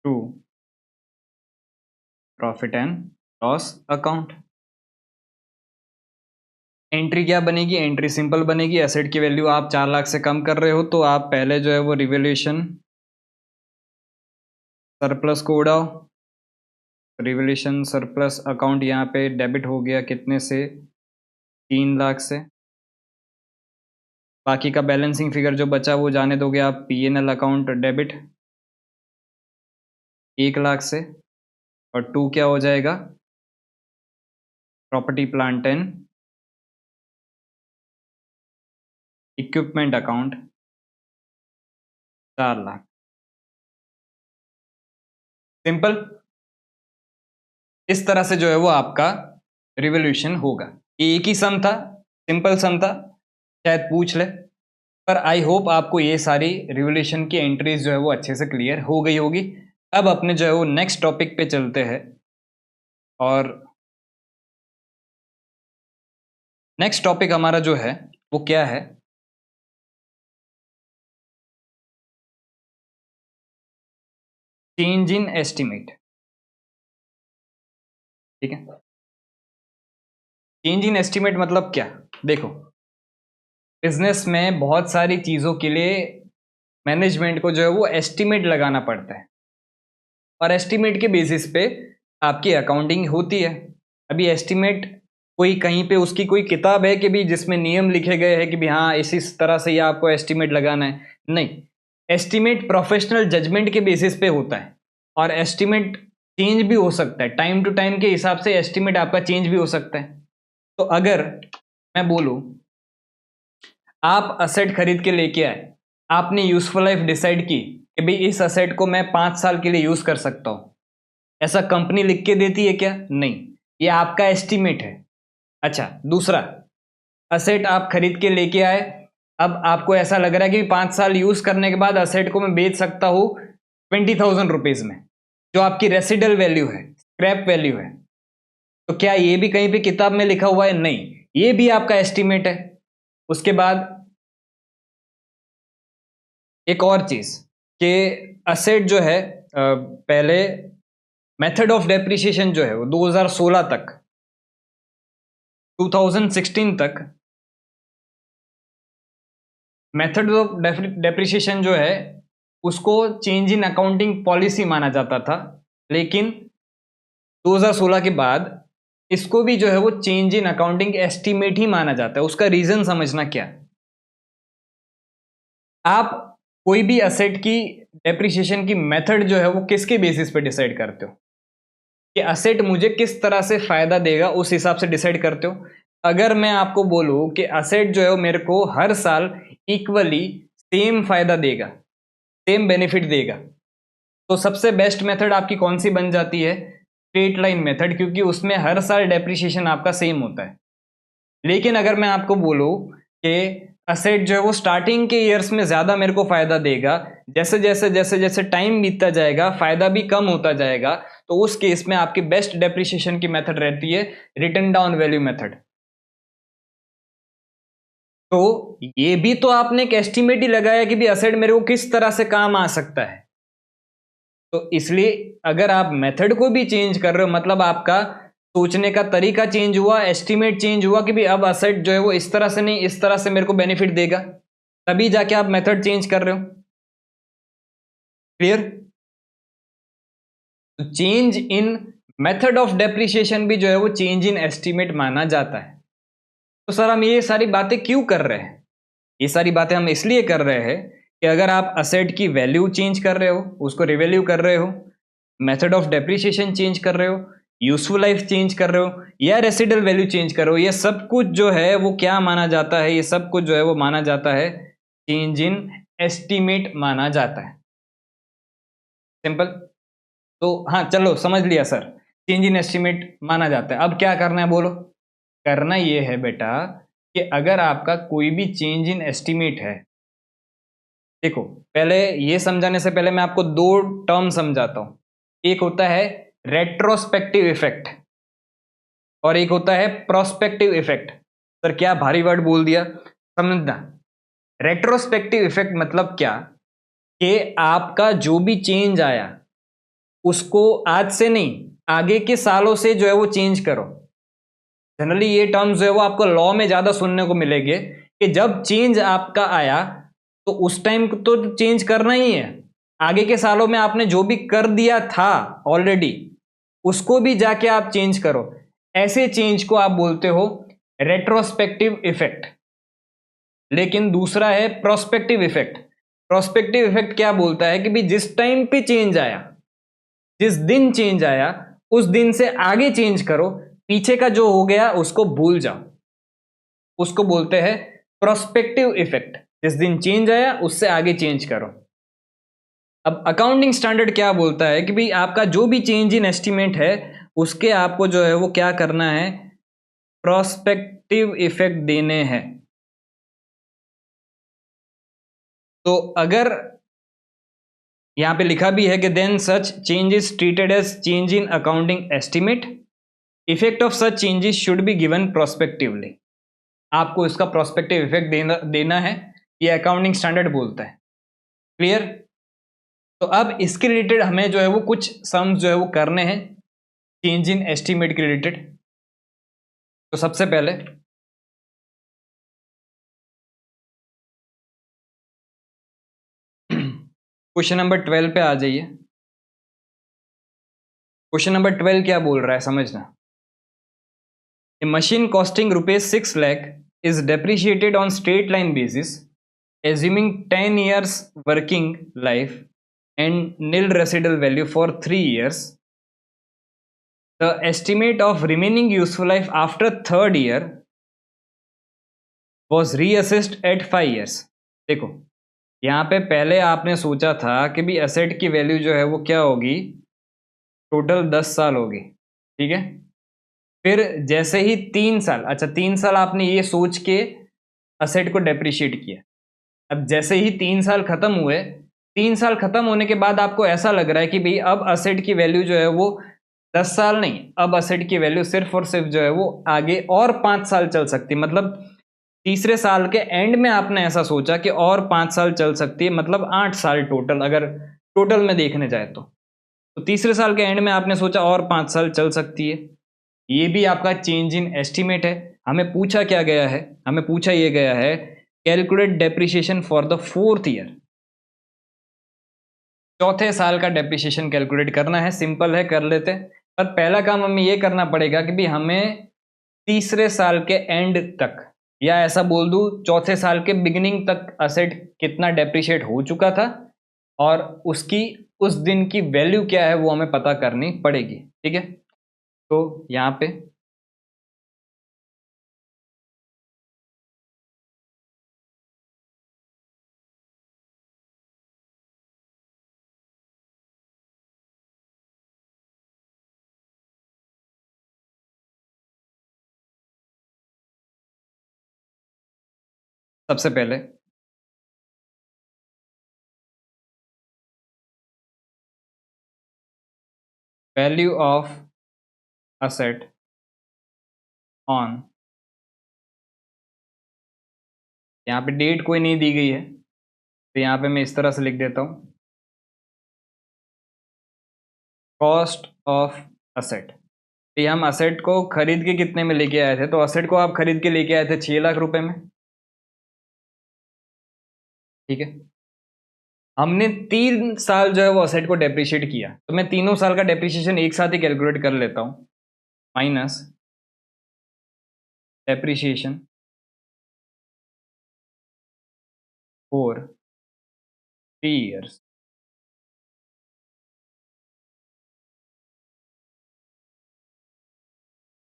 [SPEAKER 1] to profit and loss account. Entry क्या बनेगी? Entry simple बनेगी। Asset की value आप 4 लाख से कम कर रहे हो तो आप पहले जो है वो रिवैल्यूएशन सरप्लस को उड़ाओ। रिवैल्यूएशन सरप्लस अकाउंट यहाँ पे डेबिट हो गया कितने से? 3 लाख से। बाकी का बैलेंसिंग फिगर जो बचा वो जाने दोगे आप। P&L अकाउंट डेबिट 1 लाख से, और 2 क्या हो जाएगा? Property plant and equipment account 4 lakh. Simple. इस तरह से जो है वो आपका रिवॉल्यूशन होगा। ये एक ही सम था, सिंपल सम था, शायद पूछ ले, पर आई होप आपको ये सारी रिवॉल्यूशन की एंट्रीज जो है वो अच्छे से क्लियर हो गई होगी। अब अपने जो है वो नेक्स्ट टॉपिक पे चलते हैं, और नेक्स्ट टॉपिक हमारा जो है वो क्या है? Change in estimate. ठीक है, चेंज इन एस्टिमेट मतलब क्या? देखो, बिजनेस में बहुत सारी चीज़ों के लिए मैनेजमेंट को जो है वो एस्टिमेट लगाना पड़ता है, और एस्टिमेट के बेसिस पे आपकी अकाउंटिंग होती है। अभी एस्टिमेट कोई कहीं पे उसकी कोई किताब है कि भी जिसमें नियम लिखे गए हैं कि भी हाँ इसी तरह से ही आपको एस्टिमेट लगाना है? नहीं, एस्टिमेट प्रोफेशनल जजमेंट के बेसिस पे होता है, और एस्टिमेट चेंज भी हो सकता है। टाइम टू टाइम के हिसाब से एस्टिमेट आपका चेंज भी हो सकता है। तो अगर मैं बोलूँ आप असेट खरीद के लेके आए, आपने यूजफुल लाइफ डिसाइड की कि भाई इस असेट को मैं 5 साल के लिए यूज कर सकता हूँ, ऐसा कंपनी लिख के देती है क्या? नहीं, ये आपका एस्टिमेट है। अच्छा, दूसरा, असेट आप खरीद के लेके आए, अब आपको ऐसा लग रहा है कि 5 साल यूज करने के बाद असेट को मैं बेच सकता हूँ 20,000 रुपीज में, जो आपकी रेसिडल वैल्यू है, स्क्रैप वैल्यू है। तो क्या ये भी कहीं पे किताब में लिखा हुआ है? नहीं, ये भी आपका एस्टिमेट है। उसके बाद एक और चीज कि असेट जो है पहले मेथड ऑफ डेप्रिसिएशन जो है वो 2016 तक, 2016 तक मेथड ऑफ डेप्रिसिएशन जो है उसको चेंज इन अकाउंटिंग पॉलिसी माना जाता था, लेकिन 2016 के बाद इसको भी जो है वो चेंज इन अकाउंटिंग एस्टिमेट ही माना जाता है। उसका रीजन समझना क्या? आप कोई भी असेट की डेप्रिसिएशन की मेथड जो है वो किसके बेसिस पे डिसाइड करते हो? कि असेट मुझे किस तरह से फायदा देगा, उस हिसाब से डिसाइड करते हो। अगर मैं आपको बोलूं कि असेट जो है वो मेरे को हर साल इक्वली सेम फायदा देगा, सेम बेनिफिट देगा, तो सबसे बेस्ट मेथड आपकी कौन सी बन जाती है? स्ट्रेट लाइन मेथड, क्योंकि उसमें हर साल डेप्रिसिएशन आपका सेम होता है। लेकिन अगर मैं आपको बोलूं कि असेट जो है वो स्टार्टिंग के ईयर्स में ज्यादा मेरे को फायदा देगा, जैसे जैसे जैसे जैसे टाइम बीतता जाएगा फायदा भी कम होता जाएगा, तो उस केस में आपकी बेस्ट डेप्रिसिएशन की मेथड रहती है रिटन डाउन वैल्यू मेथड। तो ये भी तो आपने एक एस्टिमेट ही लगाया कि भी असेट मेरे को किस तरह से काम आ सकता है। तो इसलिए अगर आप मेथड को भी चेंज कर रहे हो, मतलब आपका सोचने का तरीका चेंज हुआ, एस्टिमेट चेंज हुआ कि भाई अब असेट जो है वो इस तरह से नहीं, इस तरह से मेरे को बेनिफिट देगा, तभी जाके आप मेथड चेंज कर रहे हो। Clear? Change in method of depreciation भी जो है वो चेंज इन एस्टिमेट माना जाता है। तो सर हम ये सारी बातें क्यों कर रहे हैं? ये सारी बातें हम इसलिए कर रहे हैं कि अगर आप असेट की वैल्यू चेंज कर रहे हो, उसको रिवैल्यू कर रहे हो, मेथड ऑफ डेप्रिसिएशन चेंज कर रहे हो, यूजफुल लाइफ चेंज कर रहे हो, या रेसिडुअल वैल्यू चेंज कर रहे हो, ये सब कुछ जो है वो क्या माना जाता है? ये सब कुछ जो है वो माना जाता है चेंज इन एस्टिमेट माना जाता है। सिंपल। तो हाँ चलो समझ लिया सर, चेंज इन एस्टिमेट माना जाता है। अब क्या करना है बोलो? करना ये है बेटा कि अगर आपका कोई भी चेंज इन एस्टिमेट है, देखो पहले ये समझाने से पहले मैं आपको दो टर्म समझाता हूं। एक होता है रेट्रोस्पेक्टिव इफेक्ट और एक होता है प्रोस्पेक्टिव इफेक्ट। सर क्या भारी वर्ड बोल दिया, समझना। रेट्रोस्पेक्टिव इफेक्ट मतलब क्या कि आपका जो भी चेंज आया उसको आज से नहीं, आगे के सालों से जो है वो चेंज करो। जनरली ये टर्म्स जो है वो आपको लॉ में ज्यादा सुनने को मिलेंगे कि जब चेंज आपका आया तो उस टाइम तो चेंज करना ही है, आगे के सालों में आपने जो भी कर दिया था ऑलरेडी उसको भी जाके आप चेंज करो। ऐसे चेंज को आप बोलते हो रेट्रोस्पेक्टिव इफेक्ट। लेकिन दूसरा है प्रोस्पेक्टिव इफेक्ट। प्रोस्पेक्टिव इफेक्ट क्या बोलता है कि भी जिस टाइम पे चेंज आया, जिस दिन चेंज आया उस दिन से आगे चेंज करो, पीछे का जो हो गया उसको भूल जाओ। उसको बोलते हैं प्रोस्पेक्टिव इफेक्ट। जिस दिन चेंज आया उससे आगे चेंज करो। अब अकाउंटिंग स्टैंडर्ड क्या बोलता है कि भाई आपका जो भी चेंज इन एस्टिमेट है उसके आपको जो है वो क्या करना है, प्रोस्पेक्टिव इफेक्ट देने हैं। तो अगर यहां पे लिखा भी है कि then such change is treated as change in accounting estimate, effect of such changes should be given prospectively. आपको इसका प्रोस्पेक्टिव इफेक्ट देना है, ये अकाउंटिंग स्टैंडर्ड बोलता है। क्लियर? तो अब इसके रिलेटेड हमें जो है वो कुछ सम्स जो है वो करने हैं चेंज इन एस्टिमेट के रिलेटेड। तो सबसे पहले क्वेश्चन नंबर 12 पे आ जाइए। क्वेश्चन नंबर 12 क्या बोल रहा है समझना। ए machine costing ₹6 lakh is depreciated on straight line basis assuming 10 years working life and nil residual value for 3 years. The estimate of remaining useful life after third year was reassessed at 5 years. देखो यहाँ पे पहले आपने सोचा था कि भी asset की वैल्यू जो है वो क्या होगी, टोटल 10 साल होगी, ठीक है। फिर जैसे ही 3 साल, अच्छा 3 साल आपने ये सोच के असेट को डेप्रिशिएट किया। अब जैसे ही 3 साल खत्म हुए, 3 साल खत्म होने के बाद आपको ऐसा लग रहा है कि भाई अब असेट की वैल्यू जो है वो 10 साल नहीं, अब असेट की वैल्यू सिर्फ और सिर्फ जो है वो आगे और 5 साल चल सकती है। मतलब तीसरे साल के एंड में आपने ऐसा सोचा कि और 5 साल चल सकती है, मतलब 8 साल टोटल, अगर टोटल में देखने जाए तो तीसरे साल के एंड में आपने सोचा और 5 साल चल सकती है। ये भी आपका चेंज इन एस्टिमेट है। हमें पूछा क्या गया है, हमें पूछा ये गया है calculate depreciation for the 4th year. चौथे साल का डेप्रिसिएशन कैलकुलेट करना है। सिंपल है, कर लेते हैं। पर पहला काम हमें ये करना पड़ेगा कि भी हमें तीसरे साल के एंड तक, या ऐसा बोल दूं चौथे साल के बिगिनिंग तक असेट कितना डेप्रिशिएट हो चुका था और उसकी उस दिन की वैल्यू क्या है वो हमें पता करनी पड़ेगी। ठीक है, तो यहाँ पे सबसे पहले वैल्यू ऑफ असेट ऑन, यहाँ पे डेट कोई नहीं दी गई है तो यहाँ पे मैं इस तरह से लिख देता हूँ कॉस्ट ऑफ असेट। तो ये हम असेट को खरीद के कितने में लेके आए थे, तो असेट को आप खरीद के लेके आए थे 6 लाख रुपए में, ठीक है। हमने 3 साल जो है वो असेट को डेप्रिशिएट किया, तो मैं तीनों साल का डेप्रिशिएशन एक साथ ही कैलकुलेट कर लेता हूं। Minus depreciation for 3 years.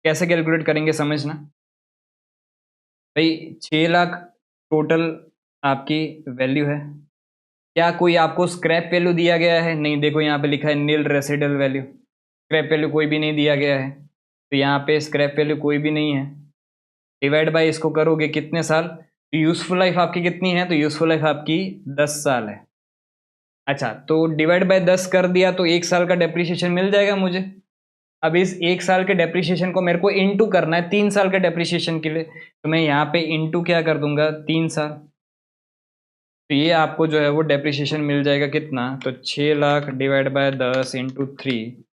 [SPEAKER 1] कैसे कैलकुलेट करेंगे समझना भाई। 6 लाख टोटल आपकी वैल्यू है। क्या कोई आपको स्क्रैप वैल्यू दिया गया है? नहीं, देखो यहाँ पे लिखा है नील रेसिडुअल वैल्यू, स्क्रैप वैल्यू कोई भी नहीं दिया गया है, तो यहाँ पे स्क्रैप वैल्यू कोई भी नहीं है। डिवाइड बाय इसको करोगे कितने साल, तो यूजफुल लाइफ आपकी कितनी है, तो यूजफुल लाइफ आपकी 10 साल है। अच्छा, तो डिवाइड बाय 10 कर दिया तो 1 साल का डेप्रिसिएशन मिल जाएगा मुझे। अब इस 1 साल के डेप्रिसिएशन को मेरे को इंटू करना है 3 साल के डेप्रिसिएशन के लिए, तो मैं यहाँ पे इंटू क्या कर दूंगा, 3 साल। तो ये आपको जो है वो डेप्रिसिएशन मिल जाएगा कितना, तो 6 लाख डिवाइड बाय 10 इंटू 3,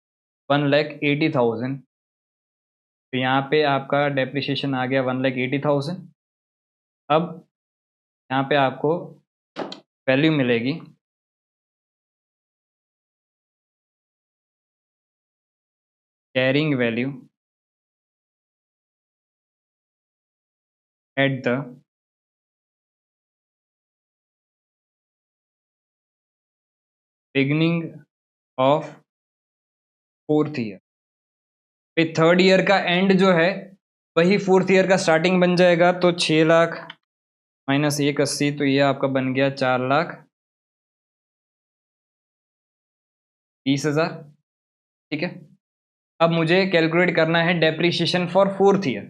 [SPEAKER 1] 1,80,000। तो यहाँ पे आपका डेप्रिसिएशन आ गया 1,80,000। अब यहाँ पे आपको वैल्यू मिलेगी carrying value at the beginning of 4th year. फिर 3rd ईयर का एंड जो है वही 4th ईयर का स्टार्टिंग बन जाएगा, तो 6 लाख माइनस 180, तो ये आपका बन गया 4,20,000, ठीक है। अब मुझे कैलकुलेट करना है डेप्रीशिएशन फॉर 4th ईयर।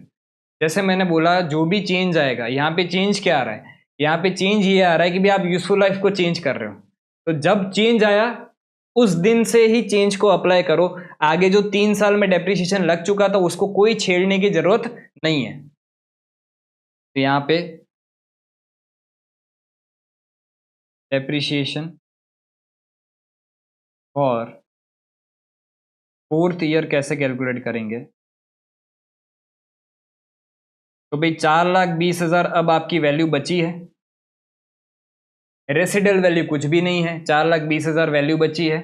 [SPEAKER 1] जैसे मैंने बोला जो भी चेंज आएगा, यहाँ पे चेंज क्या आ रहा है, यहाँ पे चेंज ये आ रहा है कि भी आप यूजफुल लाइफ को चेंज कर रहे हो, तो जब चेंज आया उस दिन से ही चेंज को अप्लाई करो। आगे जो 3 साल में डेप्रीशिएशन लग चुका था उसको कोई छेड़ने की जरूरत नहीं है। तो यहाँ पे डेप्रीशिएशन और 4th ईयर कैसे कैलकुलेट करेंगे, तो भाई 4,20,000 अब आपकी वैल्यू बची है, रेसिडल वैल्यू कुछ भी नहीं है, 4,20,000 वैल्यू बची है।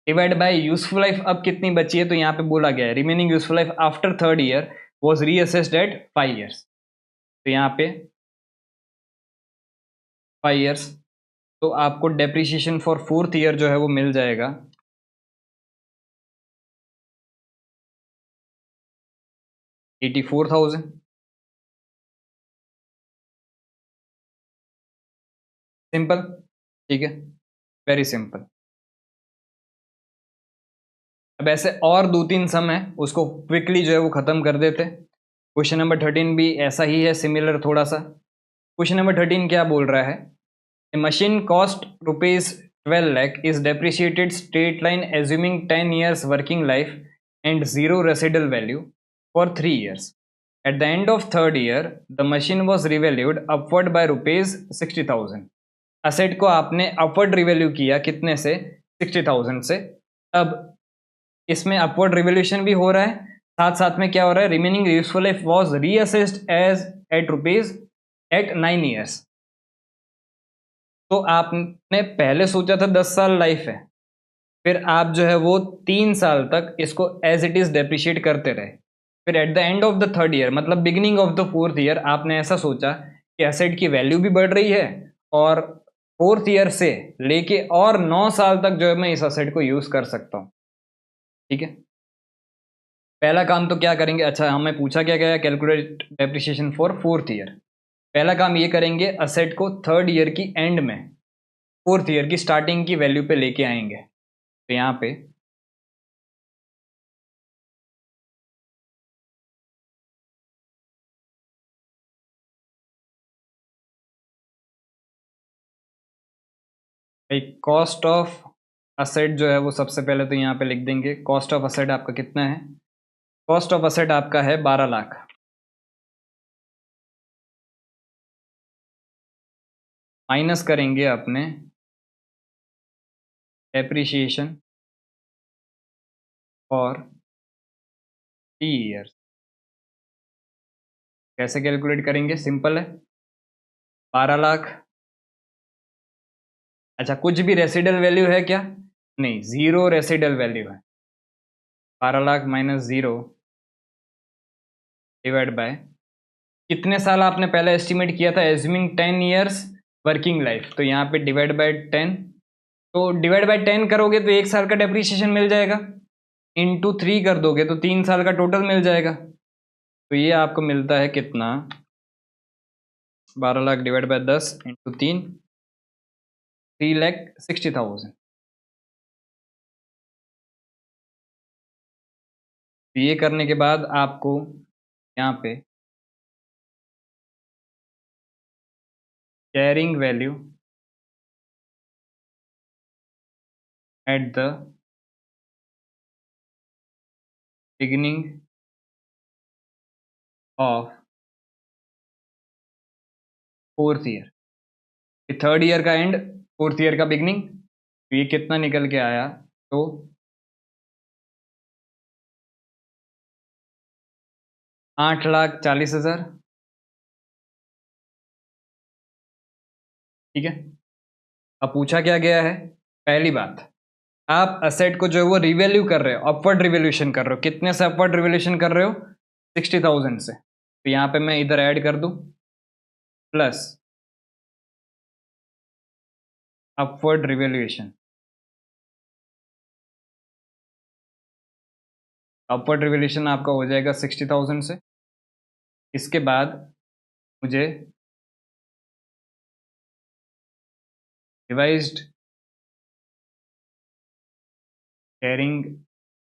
[SPEAKER 1] डिवाइड बाय यूजफुल लाइफ अब कितनी बची है, तो यहाँ पे बोला गया है remaining useful life after 3rd year was reassessed at 5 years. तो यहाँ पे 5 ईयर्स, तो आपको डेप्रिसिएशन फॉर 4th ईयर जो है वो मिल जाएगा 84,000। सिंपल, ठीक है, वेरी सिंपल। अब ऐसे और 2-3 सम है, उसको क्विकली जो है वो खत्म कर देते। क्वेश्चन नंबर 13 भी ऐसा ही है, सिमिलर थोड़ा सा। क्वेश्चन नंबर 13 क्या बोल रहा है, A machine cost rupees 12 lakh is depreciated straight line assuming 10 years working life and zero residual value for 3 years. At the end of 3rd year, the machine was revalued upward by rupees 60,000. Asset को आपने upward revalue किया कितने से, 60,000 से। अब इसमें upward revaluation भी हो रहा है, साथ साथ में क्या हो रहा है, remaining useful life was reassessed as at rupees at 9 years. तो आपने पहले सोचा था 10 साल लाइफ है, फिर आप जो है वो 3 साल तक इसको एज इट इज डेप्रिशिएट करते रहे। फिर at the end of the 3rd year मतलब beginning of the 4th year आपने ऐसा सोचा कि एसेट की वैल्यू भी बढ़ रही है और 4th ईयर से लेके और 9 साल तक जो है मैं इस एसेट को यूज कर सकता हूँ, ठीक है। पहला काम तो क्या करेंगे, अच्छा हमें पूछा क्या गया, calculate depreciation for 4th year. पहला काम ये करेंगे, असेट को 3rd ईयर की एंड में 4th ईयर की स्टार्टिंग की वैल्यू पे लेके आएंगे। तो यहाँ पे एक कॉस्ट ऑफ असेट जो है वो सबसे पहले तो यहाँ पे लिख देंगे। कॉस्ट ऑफ असेट आपका कितना है, कॉस्ट ऑफ असेट आपका है 12 लाख। माइनस करेंगे अपने डेप्रिसिएशन और ईयर्स। कैसे कैलकुलेट करेंगे? सिंपल है, 12 लाख। अच्छा, कुछ भी रेसिडल वैल्यू है क्या? नहीं, जीरो रेसिडल वैल्यू है। 12 lakh minus zero divide by कितने साल आपने पहले एस्टिमेट किया था? एज्यूमिंग 10 ईयर्स वर्किंग लाइफ, तो यहाँ पे डिवाइड बाय 10। तो डिवाइड बाय 10 करोगे तो 1 साल का डेप्रीशिएशन मिल जाएगा, इंटू 3 कर दोगे तो 3 साल का टोटल मिल जाएगा। तो ये आपको मिलता है कितना? 12 लाख डिवाइड बाय 10 इंटू 3, 3,60,000। तो ये करने के बाद आपको यहाँ पे carrying value at the beginning of 4th year, third year का एंड, 4th ईयर का बिगनिंग। तो ये कितना निकल के आया? तो 8,40,000। ठीक है। अब पूछा क्या गया है? पहली बात, आप असेट को जो है वो रिवैल्यू कर रहे हो, अपवर्ड रिवैल्यूएशन कर रहे हो। कितने से अपवर्ड रिवैल्यूएशन कर रहे हो? 60,000 से। तो यहाँ पे मैं इधर ऐड कर दूं, plus upward revaluation. Upward revaluation आपका हो जाएगा 60,000 से। इसके बाद मुझे रिवाइज्ड कैरिंग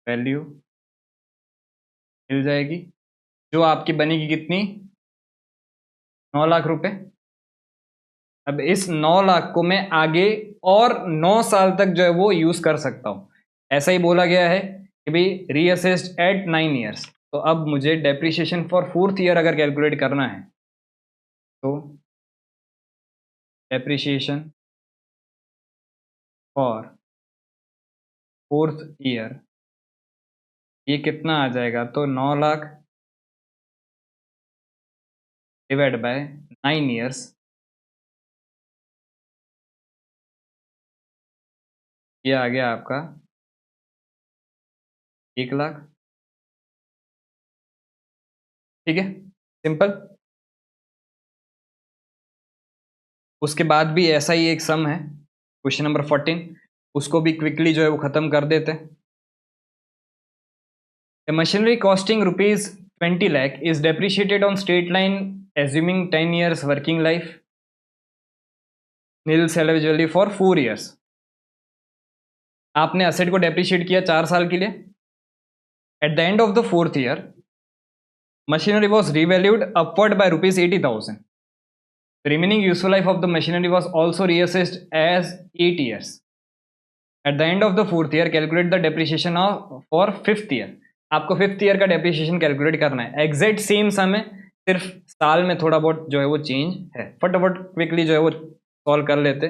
[SPEAKER 1] वैल्यू मिल जाएगी, जो आपकी बनेगी कितनी? 9 लाख रुपए। अब इस 9 लाख को मैं आगे और 9 साल तक जो है वो यूज कर सकता हूं। ऐसा ही बोला गया है कि भाई रीअसेस्ड एट 9 ईयर्स। तो अब मुझे डेप्रिसिएशन फॉर 4th ईयर अगर कैलकुलेट करना है तो डेप्रिसिएशन फॉर 4th ईयर ये कितना आ जाएगा? तो 9 लाख डिवाइड बाय 9 ईयर्स, ये आ गया आपका 1 लाख। ठीक है, सिंपल। उसके बाद भी ऐसा ही एक सम है, क्वेश्चन नंबर 14, उसको भी क्विकली जो है वो खत्म कर देते हैं। A machinery costing rupees 20 lakh is depreciated on straight line assuming 10 years working life, nil salvage value for 4 years। आपने असेट को डेप्रिशिएट किया 4 साल के लिए। Eight the end of the 4th year machinery was revalued upward by rupees 80,000। The remaining useful life of the machinery was also reassessed as 8 years। At the end of the 4th year calculate the depreciation of for 5th year. आपको 5th year का depreciation calculate करना है। Exact same सम है, सिर्फ साल में थोड़ा बहुत जो है वो चेंज है। फटाफट क्विकली जो है वो सॉल्व कर लेते।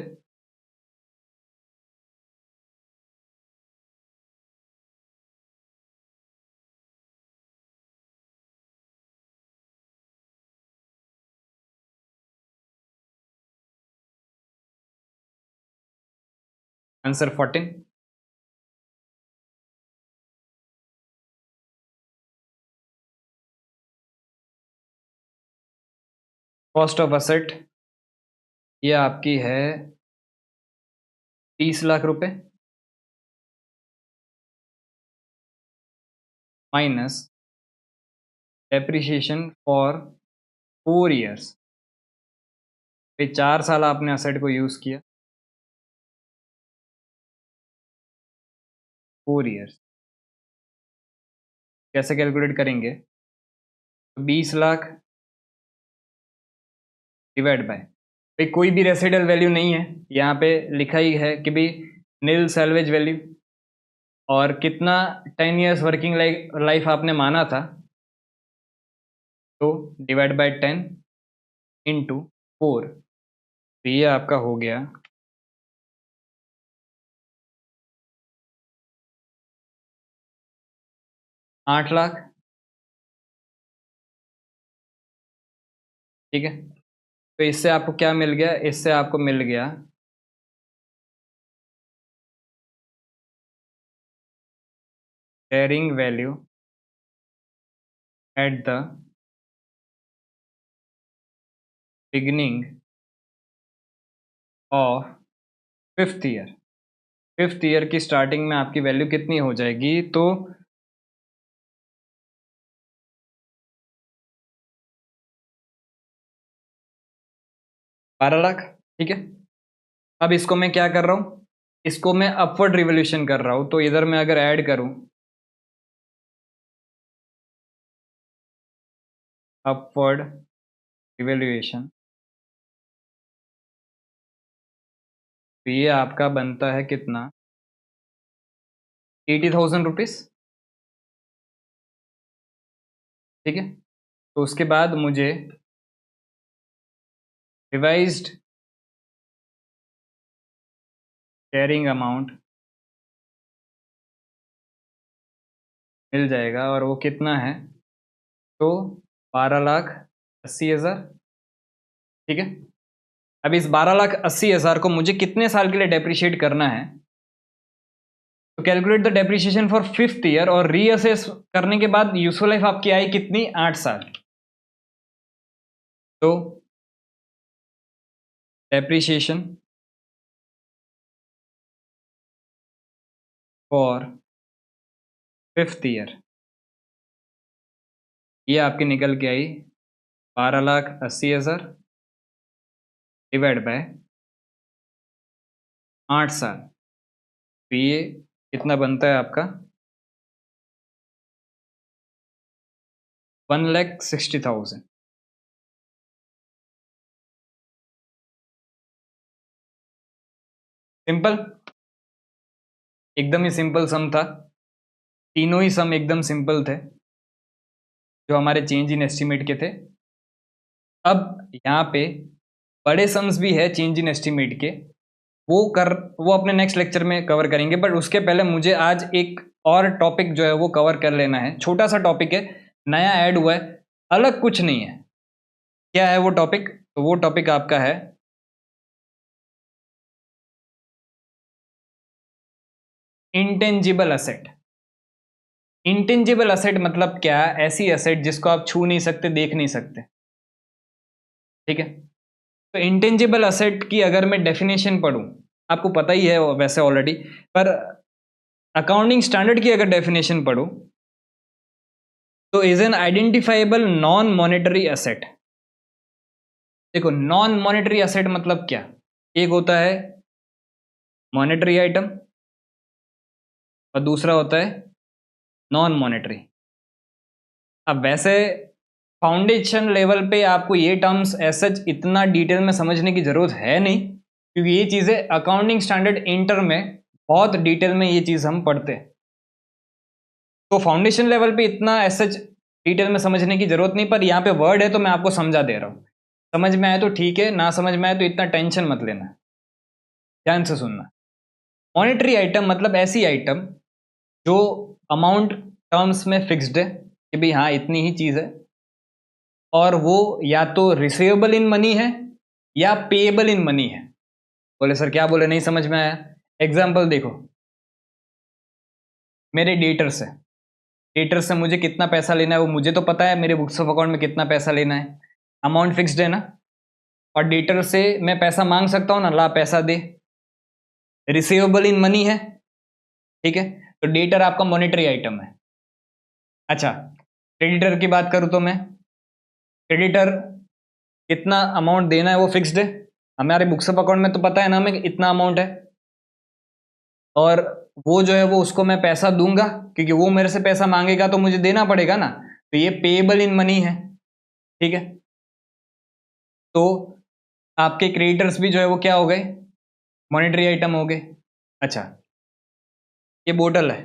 [SPEAKER 1] आंसर 14। कॉस्ट ऑफ असेट ये आपकी है 30 लाख रुपए माइनस डेप्रिसिएशन फॉर 4 ईयर्स। 4 साल आपने असेट को यूज किया, 4 ईयर्स। कैसे कैलकुलेट करेंगे? 20 लाख डिवाइड बाय, भाई कोई भी रेसिडल वैल्यू नहीं है, यहाँ पे लिखा ही है कि भाई नील सैल्वेज वैल्यू, और कितना 10 ईयर्स वर्किंग लाइफ आपने माना था, तो डिवाइड बाय 10 इंटू 4। तो ये आपका हो गया 8 लाख। ठीक है। तो इससे आपको क्या मिल गया, इससे आपको मिल गया carrying value at the beginning of fifth year. Fifth year की स्टार्टिंग में आपकी वैल्यू कितनी हो जाएगी, तो 12 लाख। ठीक है। अब इसको मैं क्या कर रहा हूँ, इसको मैं अपवर्ड रिवोल्यूशन कर रहा हूँ, तो इधर मैं अगर ऐड करूँ अपवर्ड रिवोल्यूशन, तो ये आपका बनता है कितना, 80,000 रुपीज। ठीक है। तो उसके बाद मुझे रिवाइज्ड शेयरिंग अमाउंट मिल जाएगा, और वो कितना है, तो 12,80,000। ठीक है। अब इस 12,80,000 को मुझे कितने साल के लिए डेप्रिशिएट करना है, तो calculate the depreciation for fifth year, और रीअसेस करने के बाद यूजफुल लाइफ आपकी आई कितनी, 8 साल। तो डेप्रिसिएशन फॉर फिफ्थ ईयर, ये आपकी निकल के आई 12,80,000 डिवाइड बाय 8 साल। तो ये कितना बनता है आपका, 1,60,000। सिंपल, एकदम ही सिंपल सम था। तीनों ही सम एकदम सिंपल थे जो हमारे चेंज इन एस्टीमेट के थे। अब यहाँ पे बड़े सम्स भी है चेंज इन एस्टीमेट के, वो अपने नेक्स्ट लेक्चर में कवर करेंगे, बट उसके पहले मुझे आज एक और टॉपिक जो है वो कवर कर लेना है। छोटा सा टॉपिक है, नया ऐड हुआ है, अलग कुछ नहीं है। क्या है वो टॉपिक, तो वो टॉपिक आपका है इंटेंजिबल असेट। इंटेंजिबल असेट मतलब क्या, ऐसी असेट जिसको आप छू नहीं सकते, देख नहीं सकते। ठीक है। तो इंटेंजिबल असेट की अगर मैं डेफिनेशन पढ़ूं, आपको पता ही है वैसे ऑलरेडी, पर अकाउंटिंग स्टैंडर्ड की अगर डेफिनेशन पढ़ूं, तो is an identifiable non monetary asset. देखो, नॉन मॉनेटरी असेट मतलब क्या, एक होता है मॉनेटरी आइटम और दूसरा होता है नॉन मॉनेटरी। अब वैसे फाउंडेशन लेवल पे आपको ये टर्म्स सच इतना डिटेल में समझने की जरूरत है नहीं, क्योंकि ये चीजें अकाउंटिंग स्टैंडर्ड इंटर में बहुत डिटेल में ये चीज हम पढ़ते हैं। तो फाउंडेशन लेवल पे इतना सच डिटेल में समझने की जरूरत नहीं, पर यहाँ पे वर्ड है तो मैं आपको समझा दे रहा हूँ। समझ में आए तो ठीक है, ना समझ में आए तो इतना टेंशन मत लेना, ध्यान से सुनना। मॉनेटरी आइटम मतलब ऐसी आइटम जो अमाउंट टर्म्स में फिक्स्ड है कि भाई हाँ इतनी ही चीज है, और वो या तो रिसीवेबल इन मनी है या पेएबल इन मनी है। बोले सर क्या बोले, नहीं समझ में आया। एग्जाम्पल देखो, मेरे डेटर्स है, डेटर से मुझे कितना पैसा लेना है वो मुझे तो पता है, मेरे बुक्स ऑफ अकाउंट में कितना पैसा लेना है, अमाउंट फिक्स्ड है ना। और डेटर से मैं पैसा मांग सकता हूँ ना, ला पैसा दे, रिसीवेबल इन मनी है। ठीक है। तो डेटर आपका मॉनेटरी आइटम है। अच्छा, क्रेडिटर की बात करूँ तो मैं, क्रेडिटर कितना अमाउंट देना है वो फिक्स्ड है, हमारे बुक्स ऑफ अकाउंट में तो पता है ना हमें इतना अमाउंट है, और वो जो है वो उसको मैं पैसा दूंगा, क्योंकि वो मेरे से पैसा मांगेगा तो मुझे देना पड़ेगा ना, तो ये पेएबल इन मनी है। ठीक है। तो आपके क्रेडिटर्स भी जो है वो क्या हो गए, मॉनेटरी आइटम हो गए। अच्छा, ये बोतल है,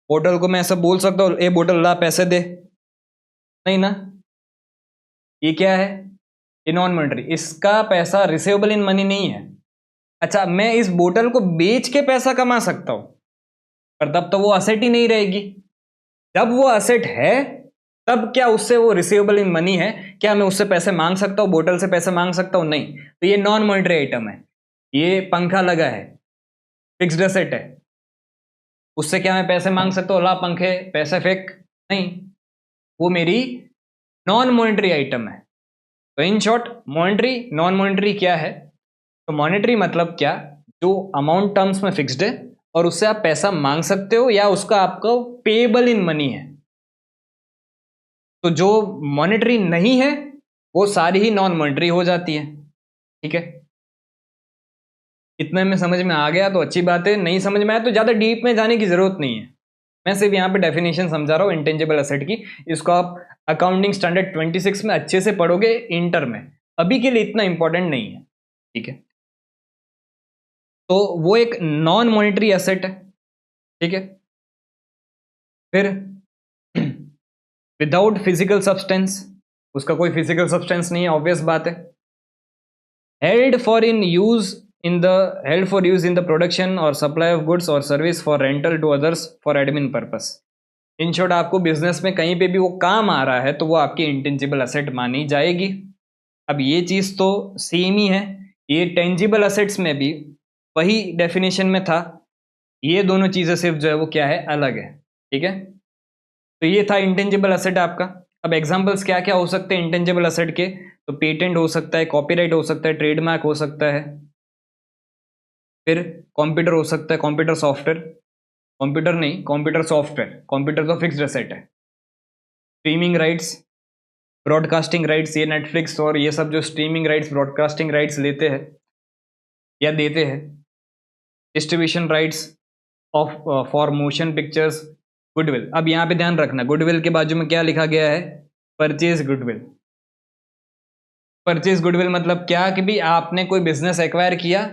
[SPEAKER 1] बोतल को मैं ऐसा बोल सकता हूँ ए बोतल ला पैसे दे, नहीं ना, ये क्या है, ये नॉन मॉनेटरी, इसका पैसा रिसीवेबल इन मनी नहीं है। अच्छा, मैं इस बोतल को बेच के पैसा कमा सकता हूं, पर तब तो वो असेट ही नहीं रहेगी। जब वो असेट है तब क्या उससे वो रिसीवेबल इन मनी है? क्या मैं उससे पैसे मांग सकता हूँ, बोतल से पैसे मांग सकता हूँ? नहीं। तो ये नॉन मॉनिटरी आइटम है। ये पंखा लगा है, फिक्स्ड एसेट है, उससे क्या मैं पैसे मांग सकता हूँ? ला पंखे, पैसे फेंक? नहीं, वो मेरी नॉन मॉनिटरी आइटम है। तो in short, monetary non monetary क्या है? तो मॉनिटरी मतलब क्या? जो अमाउंट टर्म्स में फिक्स्ड है और उससे आप पैसा मांग सकते हो या उसका आपको पेएबल इन मनी है। तो जो मॉनिटरी नहीं है वो सारी ही नॉन मॉनिटरी हो जाती है। ठीक है, इतने में समझ में आ गया तो अच्छी बात है, नहीं समझ में आया तो ज़्यादा डीप में जाने की ज़रूरत नहीं है। मैं सिर्फ यहाँ पे डेफिनेशन समझा रहा हूँ इंटेंजिबल एसेट की। इसको आप अकाउंटिंग स्टैंडर्ड 26 में अच्छे से पढ़ोगे इंटर में, अभी के लिए इतना इंपॉर्टेंट नहीं है। ठीक है, तो वो एक नॉन मॉनिटरी एसेट है। ठीक है, फिर विदाउट फिजिकल सब्सटेंस, उसका कोई फिजिकल सब्सटेंस नहीं है, ऑब्वियस बात है। Held for in use in the held for use in the production और सप्लाई ऑफ गुड्स और service for rental to others for admin purpose. In short, आपको business में कहीं पे भी वो काम आ रहा है तो वो आपकी इंटेंजिबल असेट मानी जाएगी। अब ये चीज़ तो सेम ही है, ये टेंजिबल असेट्स में भी वही डेफिनेशन में था। ये दोनों चीज़ें सिर्फ जो है वो क्या है, अलग है। ठीक है, तो ये था इंटेंजिबल असेट आपका। अब एग्जांपल्स क्या क्या हो सकते हैं इंटेंजिबल असेट के? तो पेटेंट हो सकता है, कॉपीराइट हो सकता है, ट्रेडमार्क हो सकता है, फिर कंप्यूटर हो सकता है, कंप्यूटर सॉफ्टवेयर, कंप्यूटर नहीं, कंप्यूटर सॉफ्टवेयर, कंप्यूटर तो फिक्स्ड एसेट है। स्ट्रीमिंग राइट्स, ब्रॉडकास्टिंग राइट्स, ये नेटफ्लिक्स और ये सब जो स्ट्रीमिंग राइट्स, ब्रॉडकास्टिंग राइट्स लेते हैं या देते हैं। Distribution rights of for motion pictures. Goodwill, अब यहाँ पे ध्यान रखना, गुडविल के बाजू में क्या लिखा गया है? Purchase goodwill. परचेज गुडविल मतलब क्या कि भी आपने कोई बिजनेस एक्वायर किया,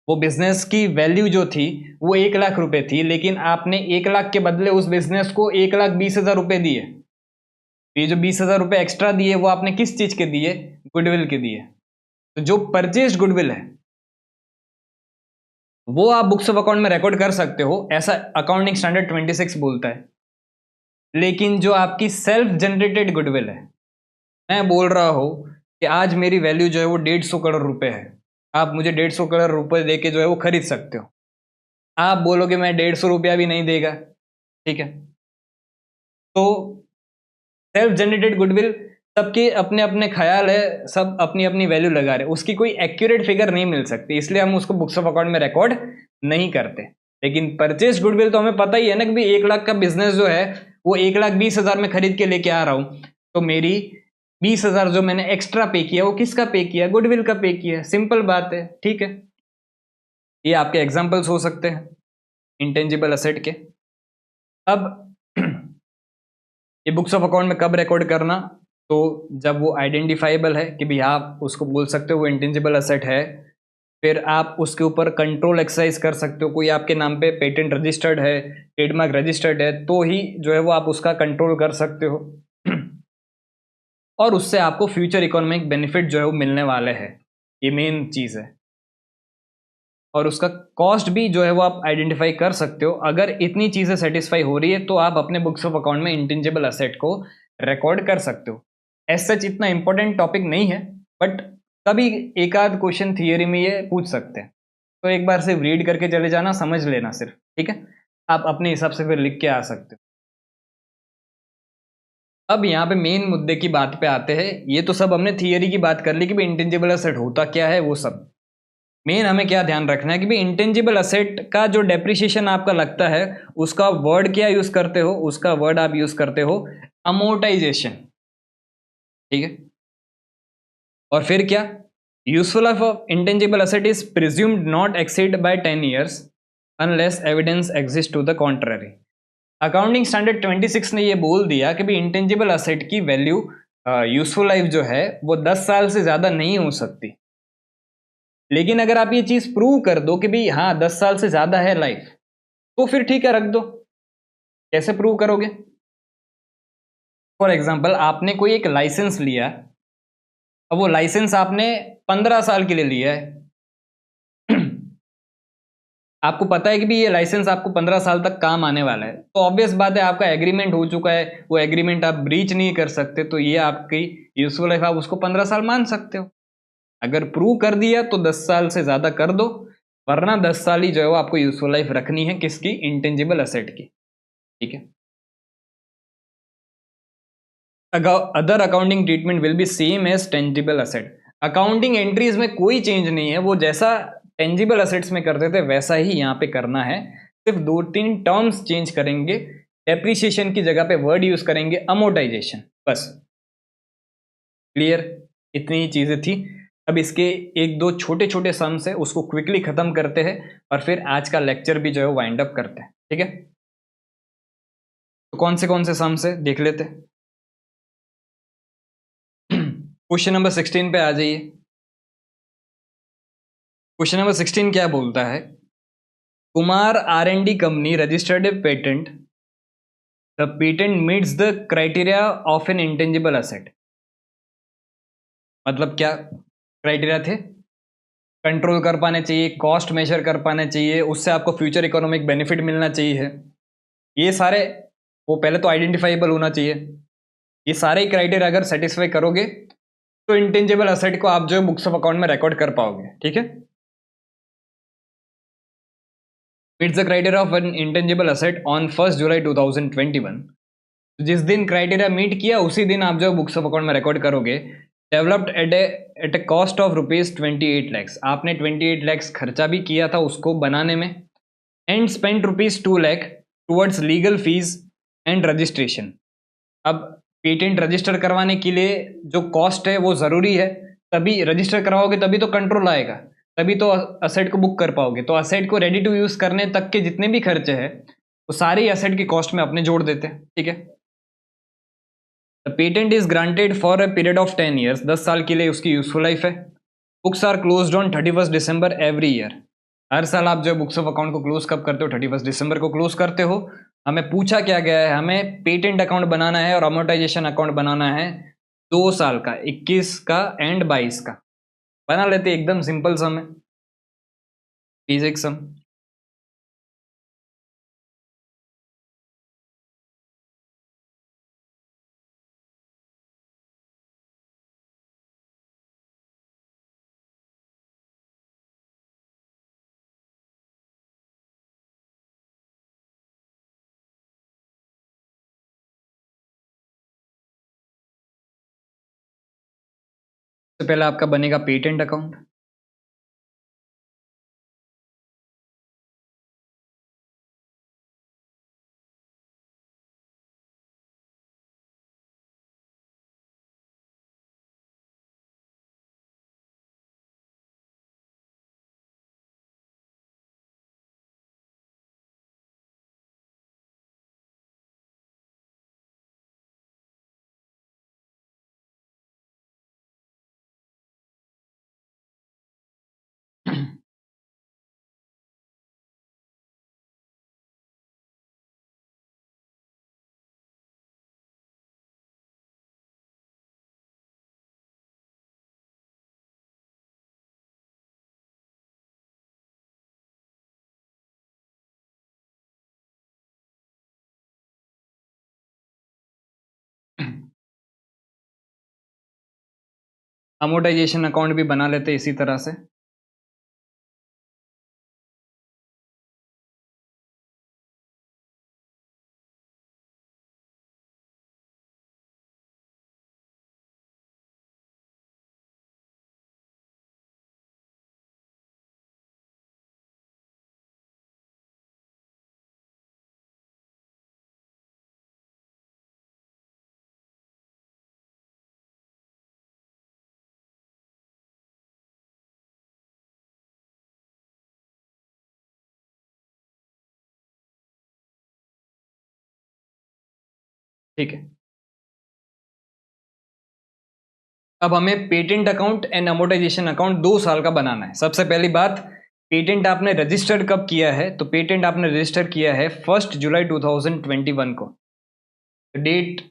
[SPEAKER 1] वो बिजनेस की वैल्यू जो थी वो 1 लाख रुपए थी, लेकिन आपने 1 लाख के बदले उस बिजनेस को 1,20,000 रुपए दिए। ये जो 20,000 रुपए एक्स्ट्रा दिए वो आपने किस चीज के दिए? गुडविल के दिए। तो जो परचेज गुडविल है वो आप बुक्स ऑफ अकाउंट में रिकॉर्ड कर सकते हो, ऐसा अकाउंटिंग स्टैंडर्ड 26 बोलता है। लेकिन जो आपकी सेल्फ जनरेटेड गुडविल है, मैं बोल रहा हूं कि आज मेरी वैल्यू जो है वो 150 करोड़ रुपए है, आप मुझे 150 करोड़ रुपए देके जो है वो खरीद सकते हो। आप बोलोगे मैं 150 रुपया भी नहीं देगा। ठीक है, तो सेल्फ जनरेटेड गुडविल, सबके अपने अपने ख्याल है, सब अपनी अपनी वैल्यू लगा रहे, उसकी कोई एक्यूरेट फिगर नहीं मिल सकती, इसलिए हम उसको बुक्स ऑफ अकाउंट में रिकॉर्ड नहीं करते। लेकिन परचेज गुडविल तो हमें पता ही है ना कि 1 लाख का बिजनेस जो है वो 1,20,000 में खरीद के लेके आ रहा हूं, तो मेरी 20,000 जो मैंने एक्स्ट्रा पे किया वो किसका पे किया? गुडविल का पे किया, सिंपल बात है। ठीक है, ये आपके एग्जाम्पल्स हो सकते हैं इंटेंजिबल असेट के। अब ये बुक्स ऑफ अकाउंट में कब रिकॉर्ड करना? तो जब वो आइडेंटिफाइबल है कि भाई आप उसको बोल सकते हो वो इंटेंजिबल असेट है, फिर आप उसके ऊपर कंट्रोल एक्सरसाइज कर सकते हो, कोई आपके नाम पे पेटेंट रजिस्टर्ड है, ट्रेडमार्क रजिस्टर्ड है, तो ही जो है वो आप उसका कंट्रोल कर सकते हो और उससे आपको फ्यूचर इकोनॉमिक बेनिफिट जो है वो मिलने वाले हैं, ये मेन चीज़ है। और उसका कॉस्ट भी जो है वो आप आइडेंटिफाई कर सकते हो। अगर इतनी चीज़ें सेटिस्फाई हो रही है तो आप अपने बुक्स ऑफ अकाउंट में इंटेंजिबल असेट को रिकॉर्ड कर सकते हो। एज सच इतना इंपॉर्टेंट टॉपिक नहीं है, बट कभी एक आध क्वेश्चन थियरी में ये पूछ सकते हैं, तो एक बार सिर्फ रीड करके चले जाना, समझ लेना सिर्फ। ठीक है, आप अपने हिसाब से फिर लिख के आ सकते हो। अब यहाँ पे मेन मुद्दे की बात पे आते हैं। ये तो सब हमने थियरी की बात कर ली कि भाई इंटेंजिबल असेट होता क्या है, वो सब। मेन हमें क्या ध्यान रखना है कि भाई इंटेंजिबल असेट का जो डेप्रिसिएशन आपका लगता है उसका वर्ड क्या यूज करते हो? उसका वर्ड आप यूज करते हो अमोर्टाइजेशन। ठीक है, और फिर क्या? Useful life of intangible asset is presumed not exceed by 10 years unless evidence exist to the contrary. Accounting standard 26 ने ये बोल दिया कि भाई इंटेंजिबल असेट की वैल्यू यूजफुल लाइफ जो है वो 10 साल से ज्यादा नहीं हो सकती। लेकिन अगर आप ये चीज प्रूव कर दो कि भाई हाँ 10 साल से ज्यादा है लाइफ, तो फिर ठीक है, रख दो। कैसे प्रूव करोगे? फॉर एग्जाम्पल, आपने कोई एक लाइसेंस लिया, अब वो लाइसेंस आपने 15 साल के लिए लिया है आपको पता है कि भी ये लाइसेंस आपको 15 साल तक काम आने वाला है, तो ऑब्वियस बात है आपका एग्रीमेंट हो चुका है, वो एग्रीमेंट आप ब्रीच नहीं कर सकते, तो ये आपकी यूजफुल लाइफ, आप उसको 15 साल मान सकते हो। अगर प्रूव कर दिया तो 10 साल से ज़्यादा कर दो, वरना 10 साल ही जो है वो आपको यूजफुल लाइफ रखनी है, किसकी? इंटेंजिबल असेट की। ठीक है। Other accounting treatment will be same as tangible asset. Accounting entries में कोई चेंज नहीं है, वो जैसा टेंजिबल असेट्स में करते थे वैसा ही यहाँ पे करना है, सिर्फ 2-3 टर्म्स चेंज करेंगे। डेप्रिसिएशन की जगह पे वर्ड यूज करेंगे अमोर्टाइजेशन, बस। क्लियर? इतनी ही चीजें थी। अब इसके एक दो छोटे छोटे सम्स है, उसको क्विकली खत्म करते हैं और फिर आज का लेक्चर भी जो है वाइंड अप करते हैं। ठीक है, तो कौन से सम्स है देख लेते हैं। क्वेश्चन नंबर 16 पे आ जाइए। क्वेश्चन नंबर 16 क्या बोलता है? Kumar R and D company registered a patent, the patent meets the criteria of an intangible asset. मतलब क्या क्राइटेरिया थे? कंट्रोल कर पाने चाहिए, कॉस्ट मेजर कर पाने चाहिए, उससे आपको फ्यूचर इकोनॉमिक बेनिफिट मिलना चाहिए, ये सारे, वो पहले तो आइडेंटिफाइबल होना चाहिए। ये सारे ही क्राइटेरिया अगर सेटिस्फाई करोगे तो इंटेंजिबल असेट को आप जो बुक्स ऑफ अकाउंट में रिकॉर्ड कर पाओगे। ठीक है, meets the criteria of an intangible asset on 1 जुलाई 2021। जिस दिन क्राइटेरिया मीट किया उसी दिन आप जो बुक्स ऑफ अकाउंट में रिकॉर्ड करोगे। Developed eight A cost of ₹28 lakhs, आपने 28 lakhs खर्चा भी किया था उसको बनाने में, and spend ₹2 lakh towards legal fees and registration. अब पेटेंट रजिस्टर करवाने के लिए जो कॉस्ट है वो ज़रूरी है, तभी रजिस्टर करवाओगे तभी तो कंट्रोल आएगा, तभी तो असेट को बुक कर पाओगे। तो असेट को रेडी टू यूज़ करने तक के जितने भी खर्चे हैं वो सारे असेट की कॉस्ट में अपने जोड़ देते हैं। ठीक है, the patent is granted for a period of 10 years, 10 साल के लिए उसकी यूजफुल लाइफ है। Books are closed on 31 December every year. हर साल आप जो बुक्स ऑफ अकाउंट को क्लोज कब करते हो? 31 दिसंबर को क्लोज करते हो। हमें पूछा क्या गया है? हमें पेटेंट अकाउंट बनाना है और अमोर्टाइजेशन अकाउंट बनाना है 2 साल का, 21 का एंड 22 का। बना लेते, एकदम सिंपल सम है, फिजिक्स सम। सबसे पहले आपका बनेगा पेटेंट अकाउंट। अमोर्टाइजेशन अकाउंट भी बना लेते इसी तरह से। ठीक है, अब हमें patent account and amortisation account 2 साल का बनाना है। सबसे पहली बात, पेटेंट आपने रजिस्टर्ड कब किया है? तो पेटेंट आपने रजिस्टर किया है 1 जुलाई 2021 को। डेट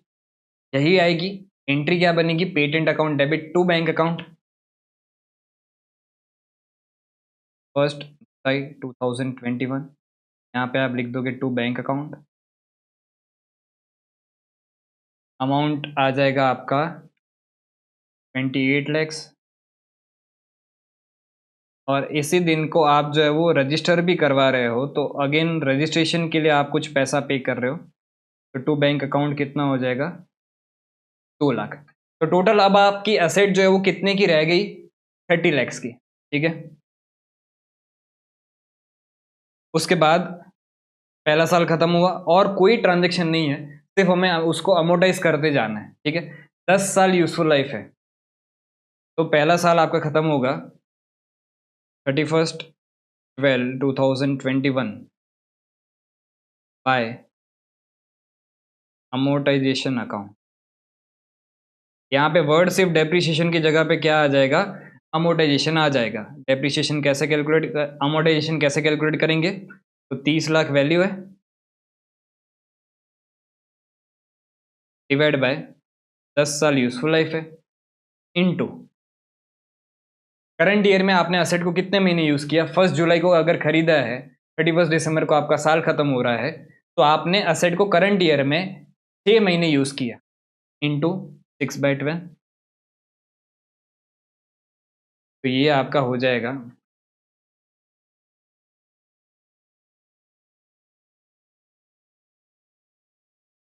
[SPEAKER 1] यही आएगी। एंट्री क्या बनेगी? Patent account debit to bank account. First 2021, यहाँ पे आप लिख दोगे टू बैंक अकाउंट। अमाउंट आ जाएगा आपका 28 lakhs, और इसी दिन को आप जो है वो रजिस्टर भी करवा रहे हो, तो अगेन रजिस्ट्रेशन के लिए आप कुछ पैसा पे कर रहे हो, तो टू बैंक अकाउंट कितना हो जाएगा, 2 लाख। तो टोटल अब आपकी असेट जो है वो कितने की रह गई, 30 lakhs की, ठीक है। उसके बाद पहला साल खत्म हुआ और कोई ट्रांजेक्शन नहीं है, सिर्फ हमें उसको अमोटाइज करते जाना है, ठीक है। 10 साल यूजफुल लाइफ है, तो पहला साल आपका खत्म होगा 31/12/2021 बाय अमोटाइजेशन अकाउंट। यहाँ पे वर्ड सिर्फ डेप्रिसिएशन की जगह पे क्या आ जाएगा, अमोटाइजेशन आ जाएगा। डेप्रिसिएशन कैसे कैलकुलेट, अमोटाइजेशन कैसे कैलकुलेट करेंगे, तो 30 लाख वैल्यू है, डिवाइड बाय 10 साल यूजफुल लाइफ है, इनटू करंट ईयर में आपने असेट को कितने महीने यूज़ किया। 1 जुलाई को अगर खरीदा है, 31 दिसंबर को आपका साल खत्म हो रहा है, तो आपने असेट को करंट ईयर में 6 महीने यूज़ किया, इंटू 6/12, तो ये आपका हो जाएगा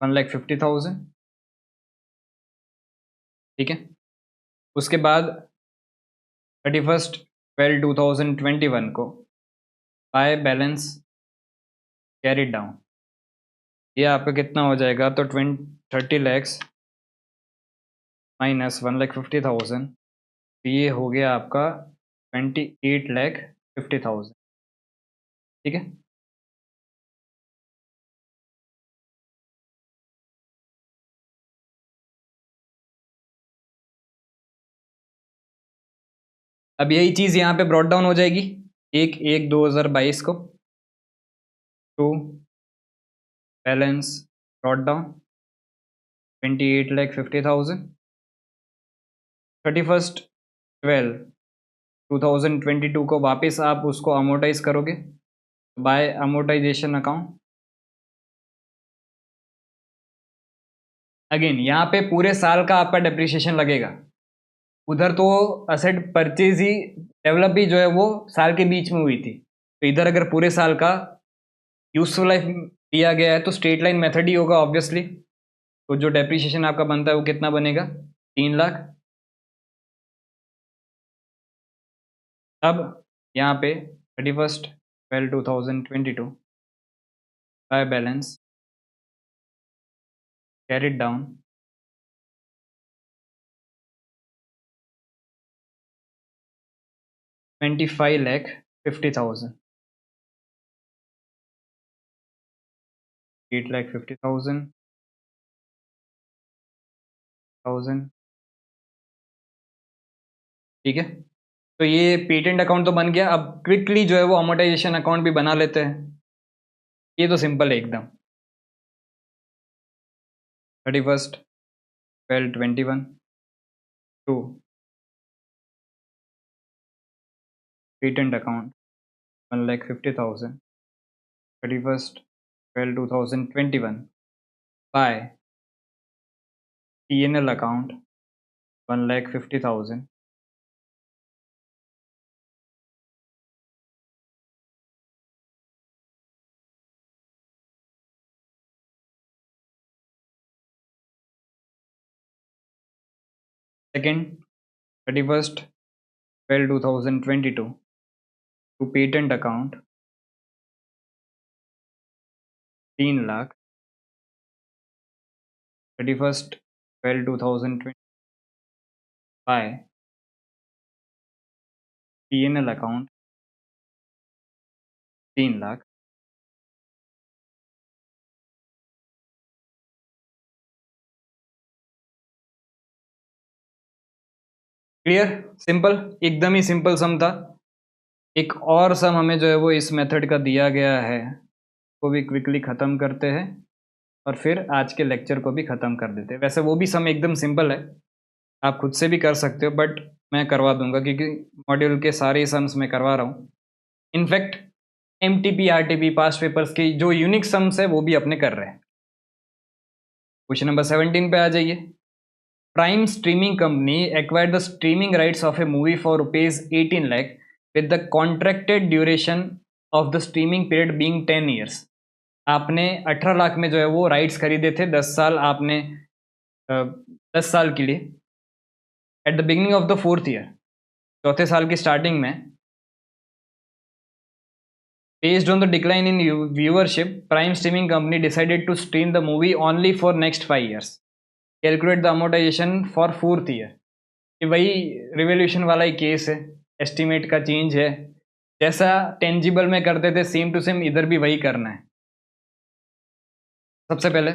[SPEAKER 1] 1,50,000, ठीक है। उसके बाद 31/12/2021 को बाय बैलेंस कैरिड डाउन, ये आपका कितना हो जाएगा, तो 30 लैक्स माइनस 1,50,000, तो ये हो गया आपका 28,50,000, ठीक है। अब यही चीज़ यहाँ पे ब्रॉट डाउन हो जाएगी 1/1/2022 को, टू बैलेंस ब्रॉट डाउन 28,50,000, 31/12/2022 को वापस आप उसको अमोटाइज करोगे बाय अमोटाइजेशन अकाउंट। अगेन यहाँ पे पूरे साल का आपका डेप्रिसिएशन लगेगा, उधर तो असेट परचेज ही, डेवलप भी जो है वो साल के बीच में हुई थी, तो इधर अगर पूरे साल का यूजफुल लाइफ दिया गया है तो स्ट्रेट लाइन मेथड ही होगा ऑब्वियसली, तो जो डेप्रिसिएशन आपका बनता है वो कितना बनेगा, 3 लाख। अब यहाँ पे 31/12/2022 बाय बैलेंस कैरिड डाउन 25,50,000, 8,50,000, ठीक है। तो ये पेटेंट अकाउंट तो बन गया। अब क्विकली जो है वो अमोटाइजेशन अकाउंट भी बना लेते हैं, ये तो सिंपल है एकदम। 31/12/21 to patent account 1,50,000, 31/12/2021 by P&L account 1,50,000, second 31/12/2022 to patent account 3 lakh, 31/12/2020 by P&L account 3 lakh. Clear, simple, एकदम ही सिंपल सम था। एक और सम हमें जो है वो इस मेथड का दिया गया है, वो भी क्विकली ख़त्म करते हैं और फिर आज के लेक्चर को भी ख़त्म कर देते हैं। वैसे वो भी सम एकदम सिंपल है, आप खुद से भी कर सकते हो, बट मैं करवा दूंगा क्योंकि मॉड्यूल के सारे सम्स मैं करवा रहा हूँ। In fact MTP RTP past papers की जो यूनिक सम्स है वो भी अपने कर रहे हैं। क्वेश्चन नंबर 17 पे आ जाइए। Prime streaming company acquired the streaming rights of A movie for rupees 18 lakh with the contracted duration of the streaming period being 10 years. आपने 18 लाख में जो है वो राइट्स खरीदे थे, 10 साल आपने 10 साल के लिए। At the beginning of the fourth year, चौथे साल की स्टार्टिंग में, based on the decline in viewership, Prime Streaming Company decided to stream the movie only for next 5 years. Calculate the amortization for fourth year. ये वही revolution वाला ही case है, estimate का change है। जैसा टेंजिबल में करते थे सेम टू सेम इधर भी वही करना है। सबसे पहले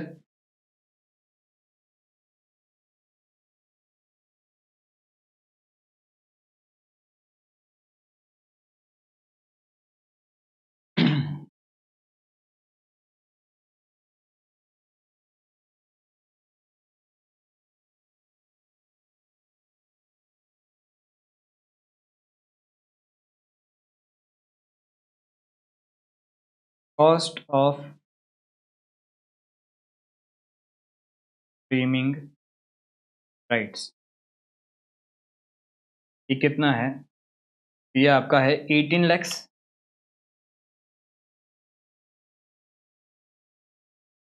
[SPEAKER 1] कॉस्ट ऑफ स्ट्रीमिंग राइट्स ये कितना है? ये आपका है 18 lakhs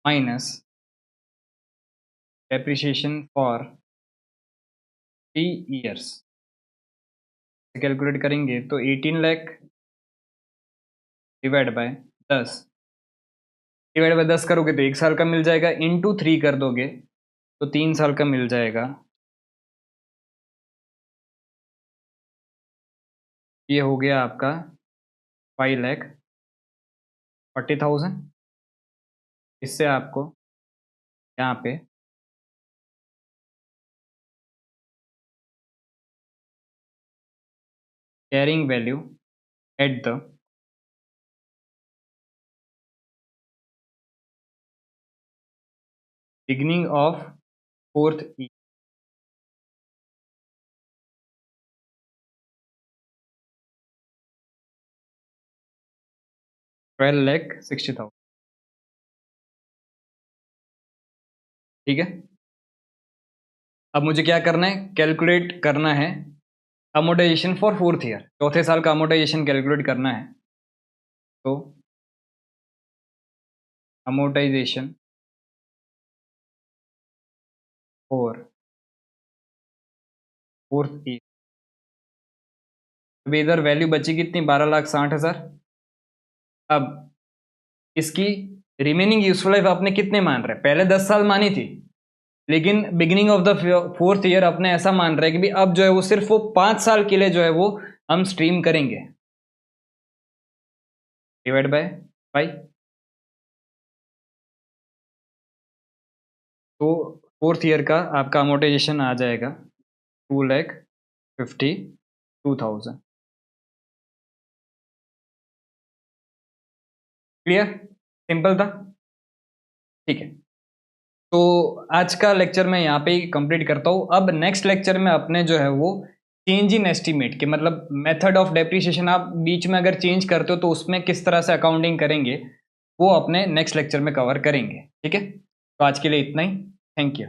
[SPEAKER 1] minus depreciation for 3 years. Calculate करेंगे तो 18 lakh divide by 10, divide by 10 करोगे तो 1 साल का मिल जाएगा, इंटू 3 कर दोगे तो 3 साल का मिल जाएगा। ये हो गया आपका 5,40,000। इससे आपको यहाँ पे carrying value at the beginning of fourth year, ₹12,60,000। ठीक है, अब मुझे क्या करना है? कैलकुलेट करना है अमोटाइजेशन फॉर फोर्थ ईयर, चौथे साल का अमोटाइजेशन कैलकुलेट करना है। तो अमोटाइजेशन फॉर फोर्थ ईयर, अभी इधर वैल्यू बची कितनी? 12,60,000। अब इसकी रिमेनिंग यूजफुल लाइफ आपने कितने मान रहे? पहले 10 साल मानी थी, लेकिन beginning of the fourth year अपने ऐसा मान रहे हैं कि भी अब जो है वो सिर्फ वो 5 साल के लिए जो है वो हम स्ट्रीम करेंगे। डिवाइड बाय 5, तो फोर्थ ईयर का आपका अमोटाइजेशन आ जाएगा 2,52,000। क्लियर? सिंपल था। ठीक है, तो आज का लेक्चर मैं यहाँ पे ही कंप्लीट करता हूँ। अब नेक्स्ट लेक्चर में अपने जो है वो चेंज इन एस्टीमेट के मतलब मेथड ऑफ डेप्रिसिएशन आप बीच में अगर चेंज करते हो तो उसमें किस तरह से अकाउंटिंग करेंगे वो अपने नेक्स्ट लेक्चर में कवर करेंगे। ठीक है, तो आज के लिए इतना ही। Thank you.